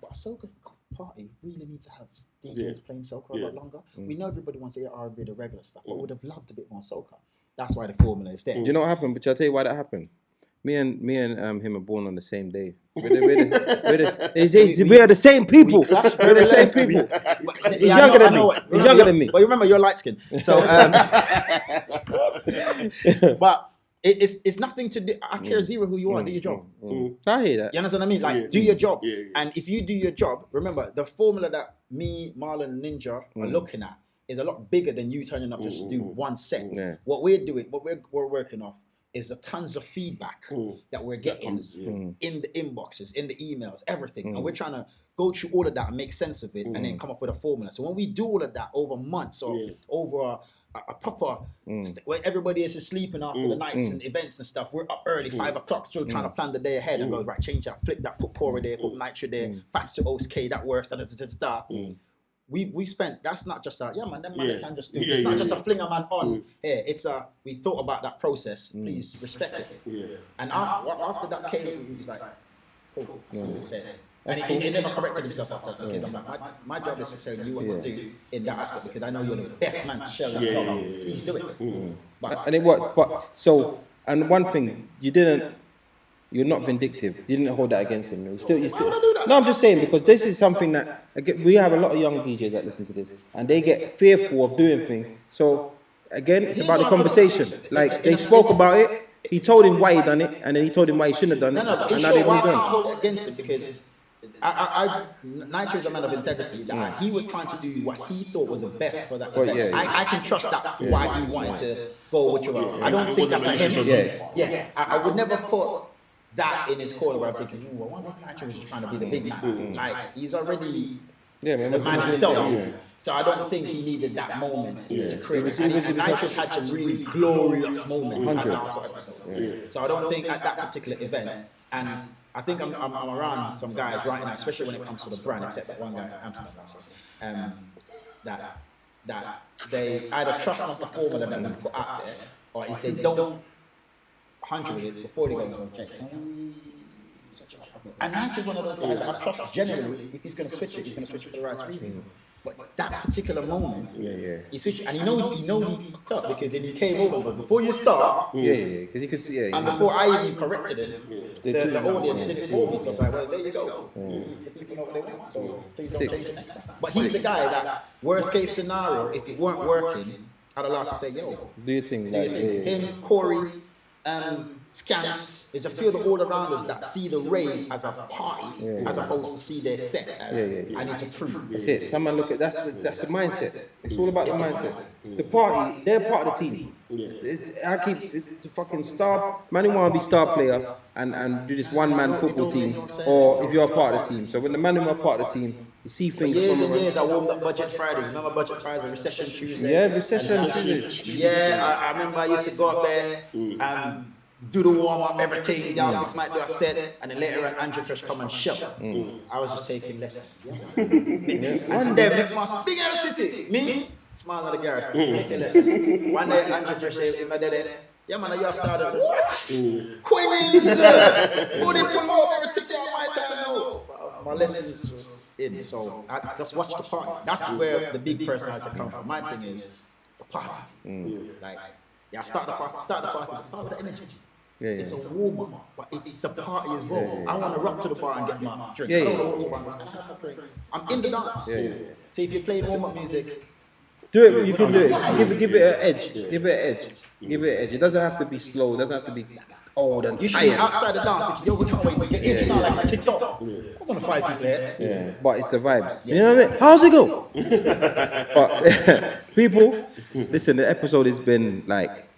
but a soca party really need to have DJs playing soca a lot longer. We know everybody wants to hear R&B, the regular stuff, but would have loved a bit more soca. That's why the formula is there. Do you know what happened? But I'll tell you why that happened. Me and him are born on the same day. We are the same people. We're the same people. He's younger than me. He's younger than me. But remember, you're light skinned. So, but it's nothing to do. I care zero who you are. Do your job. I hear that. You understand what I mean? Like, do your job. And if you do your job, remember the formula that me, Marlon, Ninja are looking at is a lot bigger than you turning up just to do one set. What we're doing, what we're working off, is the tons of feedback that we're getting in the inboxes, in the emails, everything. And we're trying to go through all of that and make sense of it and then come up with a formula. So when we do all of that over months or over a proper, where everybody is sleeping after the nights and events and stuff, we're up early, 5 o'clock, still trying to plan the day ahead and go, right, change that, flip that, put Cora there, put Nitro there, Fats to OK, that works, We spent, that's not just a, them man can just do. It's not just a fling a man on. It's a, we thought about that process. Please respect it. And after that came, he's like, cool. And he never corrected himself after that because I'm like, my job is to show you what to do in that aspect because I know you're the best man to show that job. Please do it. And it worked. But so, and one thing, you're not vindictive. You didn't hold that against him. You still. No, I'm just saying because this is something that we have a lot of young DJs that listen to this, and they get fearful of doing things. So again, it's about the conversation. Like they spoke about it. He told him why he done it, and then he told him why he shouldn't have done it. But and now they why I moved can't on. hold it against him because Nitro is a man of integrity. That he was trying to do what he thought was the best for that event. I can trust that why he wanted to go whichever. I don't think that's a him. I would never put that in his corner where I'm thinking, well, what if Nitro was just trying to be the big man? Like he's already the man himself. So I don't think he needed that moment to create. And Nitro's had some really glorious moments. So I don't think at that particular event, and I think I'm around some guys right now, especially when it comes to the brand, except that one guy at Amsterdam, that they either trust not the formula that we put out there, or if they don't 100 it before they go and check. And Nitro's one of those guys that I trust generally. If he's going to switch it, he's going to switch it for the right reasons. But that particular moment, he switched, and he fucked up because then he came over. But before you start, because you could see, and before I even corrected him, the audience did it for me. So I was like, well, there you go. People know what they want, so please don't change it next time. But he's the guy that, worst case scenario, if it weren't working, I'd allow to say, yo, do your thing. Him, Corey, Scamps is to feel the all arounders that see the rave as a party as opposed to see their set as I need to prove. That's it. Someone look at that's the mindset. It's all about the mindset. The party, they're part of the team. It's a fucking star. Man, who want to be star player and do this one man football team, or if you're a part of the team. So when the man who are part of the team, you see things. For years and years, I warmed up Budget Fridays. Remember Budget Fridays, Recession Tuesday? Yeah, Recession Tuesday. Yeah, I remember I used to go up there and do the warm up, everything. Y'all fix might do a set, and then later on, Andrew Fresh come and show. I was just taking lessons. And today, Mixmaster, big out of the city. Me, small at the garrison, taking lessons. One day, Andrew Fresh in my dad. Yeah, man, you started. What? Queens! Booty pull up, everything. My lessons was in, so I just watch the party. That's where the big personality come from. My thing is the party. Like, start the party, but start with the energy. It's a warm up, but it's the party as well. I want to rock to the bar and get my drink. I don't want to walk to the bar. I'm in the dance. So if you play warm up music, do it. You can do it. Give it an edge. Give it an edge. Give it an edge. It doesn't have to be slow. It doesn't have to be old and you should be outside the dance. Yo, we can't wait to get in. It sounds like it's kicked off. I want to fight people there. But it's the vibes. You know what I mean? How's it go? But people, listen. The episode has been like.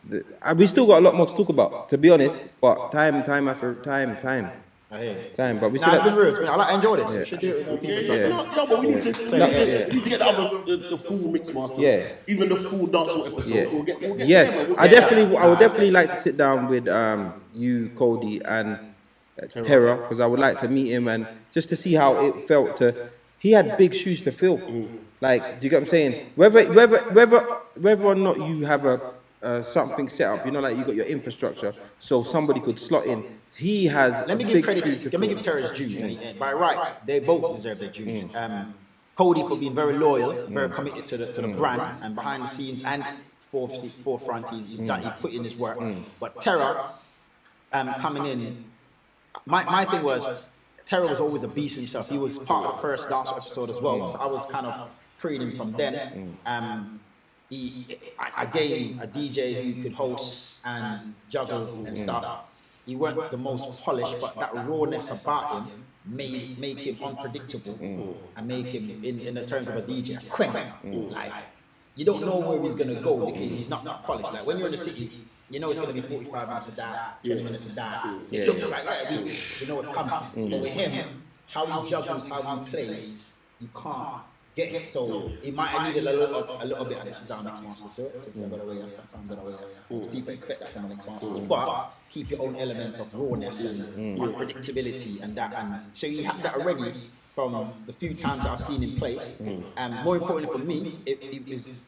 We still got a lot more to talk about, to be honest. But time after time. But we still. It's been real. I enjoy this. You should do it with people. No, but we need to get the full mix master. Even the full dancehall episode. We'll get yes, them. I would definitely like to sit down with you, Cody, and Terra, because I would like to meet him and just to see how it felt to. He had big shoes to fill. Like, do you get what I'm saying? Whether or not you have something set up, you know, like you got your infrastructure, so somebody could slot in. He has. Let me give credit. Let me give Terra his due. By right, they both deserve their due. Cody for being very loyal, very committed to the brand, and behind the scenes and forefront, he's done. He put in his work. But Terra, coming in, my thing was Terra was always a beast himself. He was part of the first dance episode as well, so I was kind of preying him from then. Again, a DJ who could host and juggle and stuff. He weren't the most polished, but that rawness about him make him unpredictable and make him, in the terms of a DJ, a queen. Like, you don't know where he's going to go because he's not polished. Like, when you're in the city, you know it's going to be 45 minutes of that, 20 minutes of that. It looks like, you know it's coming. But with him, how he juggles, how he plays, you can't get him. So he might have needed a little bit of this. He's our next master to it. So got away. People expect that from the next master. But keep your own element of rawness and unpredictability and that. And so you have that already. from the few times that I've seen him play. More importantly for me,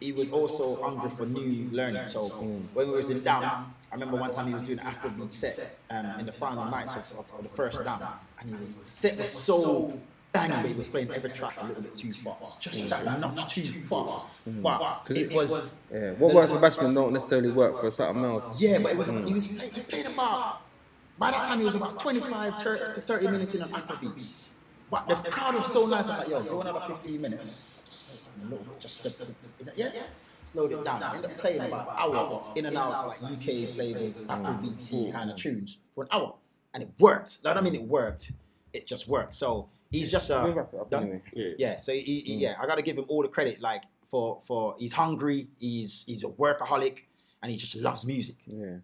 he was also hungry for new learning. So when we was in Down, I remember one time he was doing an Afrobeat set in the final nights of the first Down, and his set was so banging, but he was playing every track a little bit too fast, just that notch too fast. But it was what works for Bashman don't necessarily work for something else. yeah, but it was he played about, by that time he was about 25 to 30 minutes in an Afrobeat. But the crowd was so nice. I'm like, yo, go another 15 minutes. Yeah. Slowed it down. I ended up playing about an hour of in and out like UK flavors, Afrobeatsy kind of tunes for an hour, and it worked. I don't mean it worked. It just worked. So he's just done. Yeah. So I got to give him all the credit. Like for he's hungry. He's a workaholic, and he just loves music. Yeah.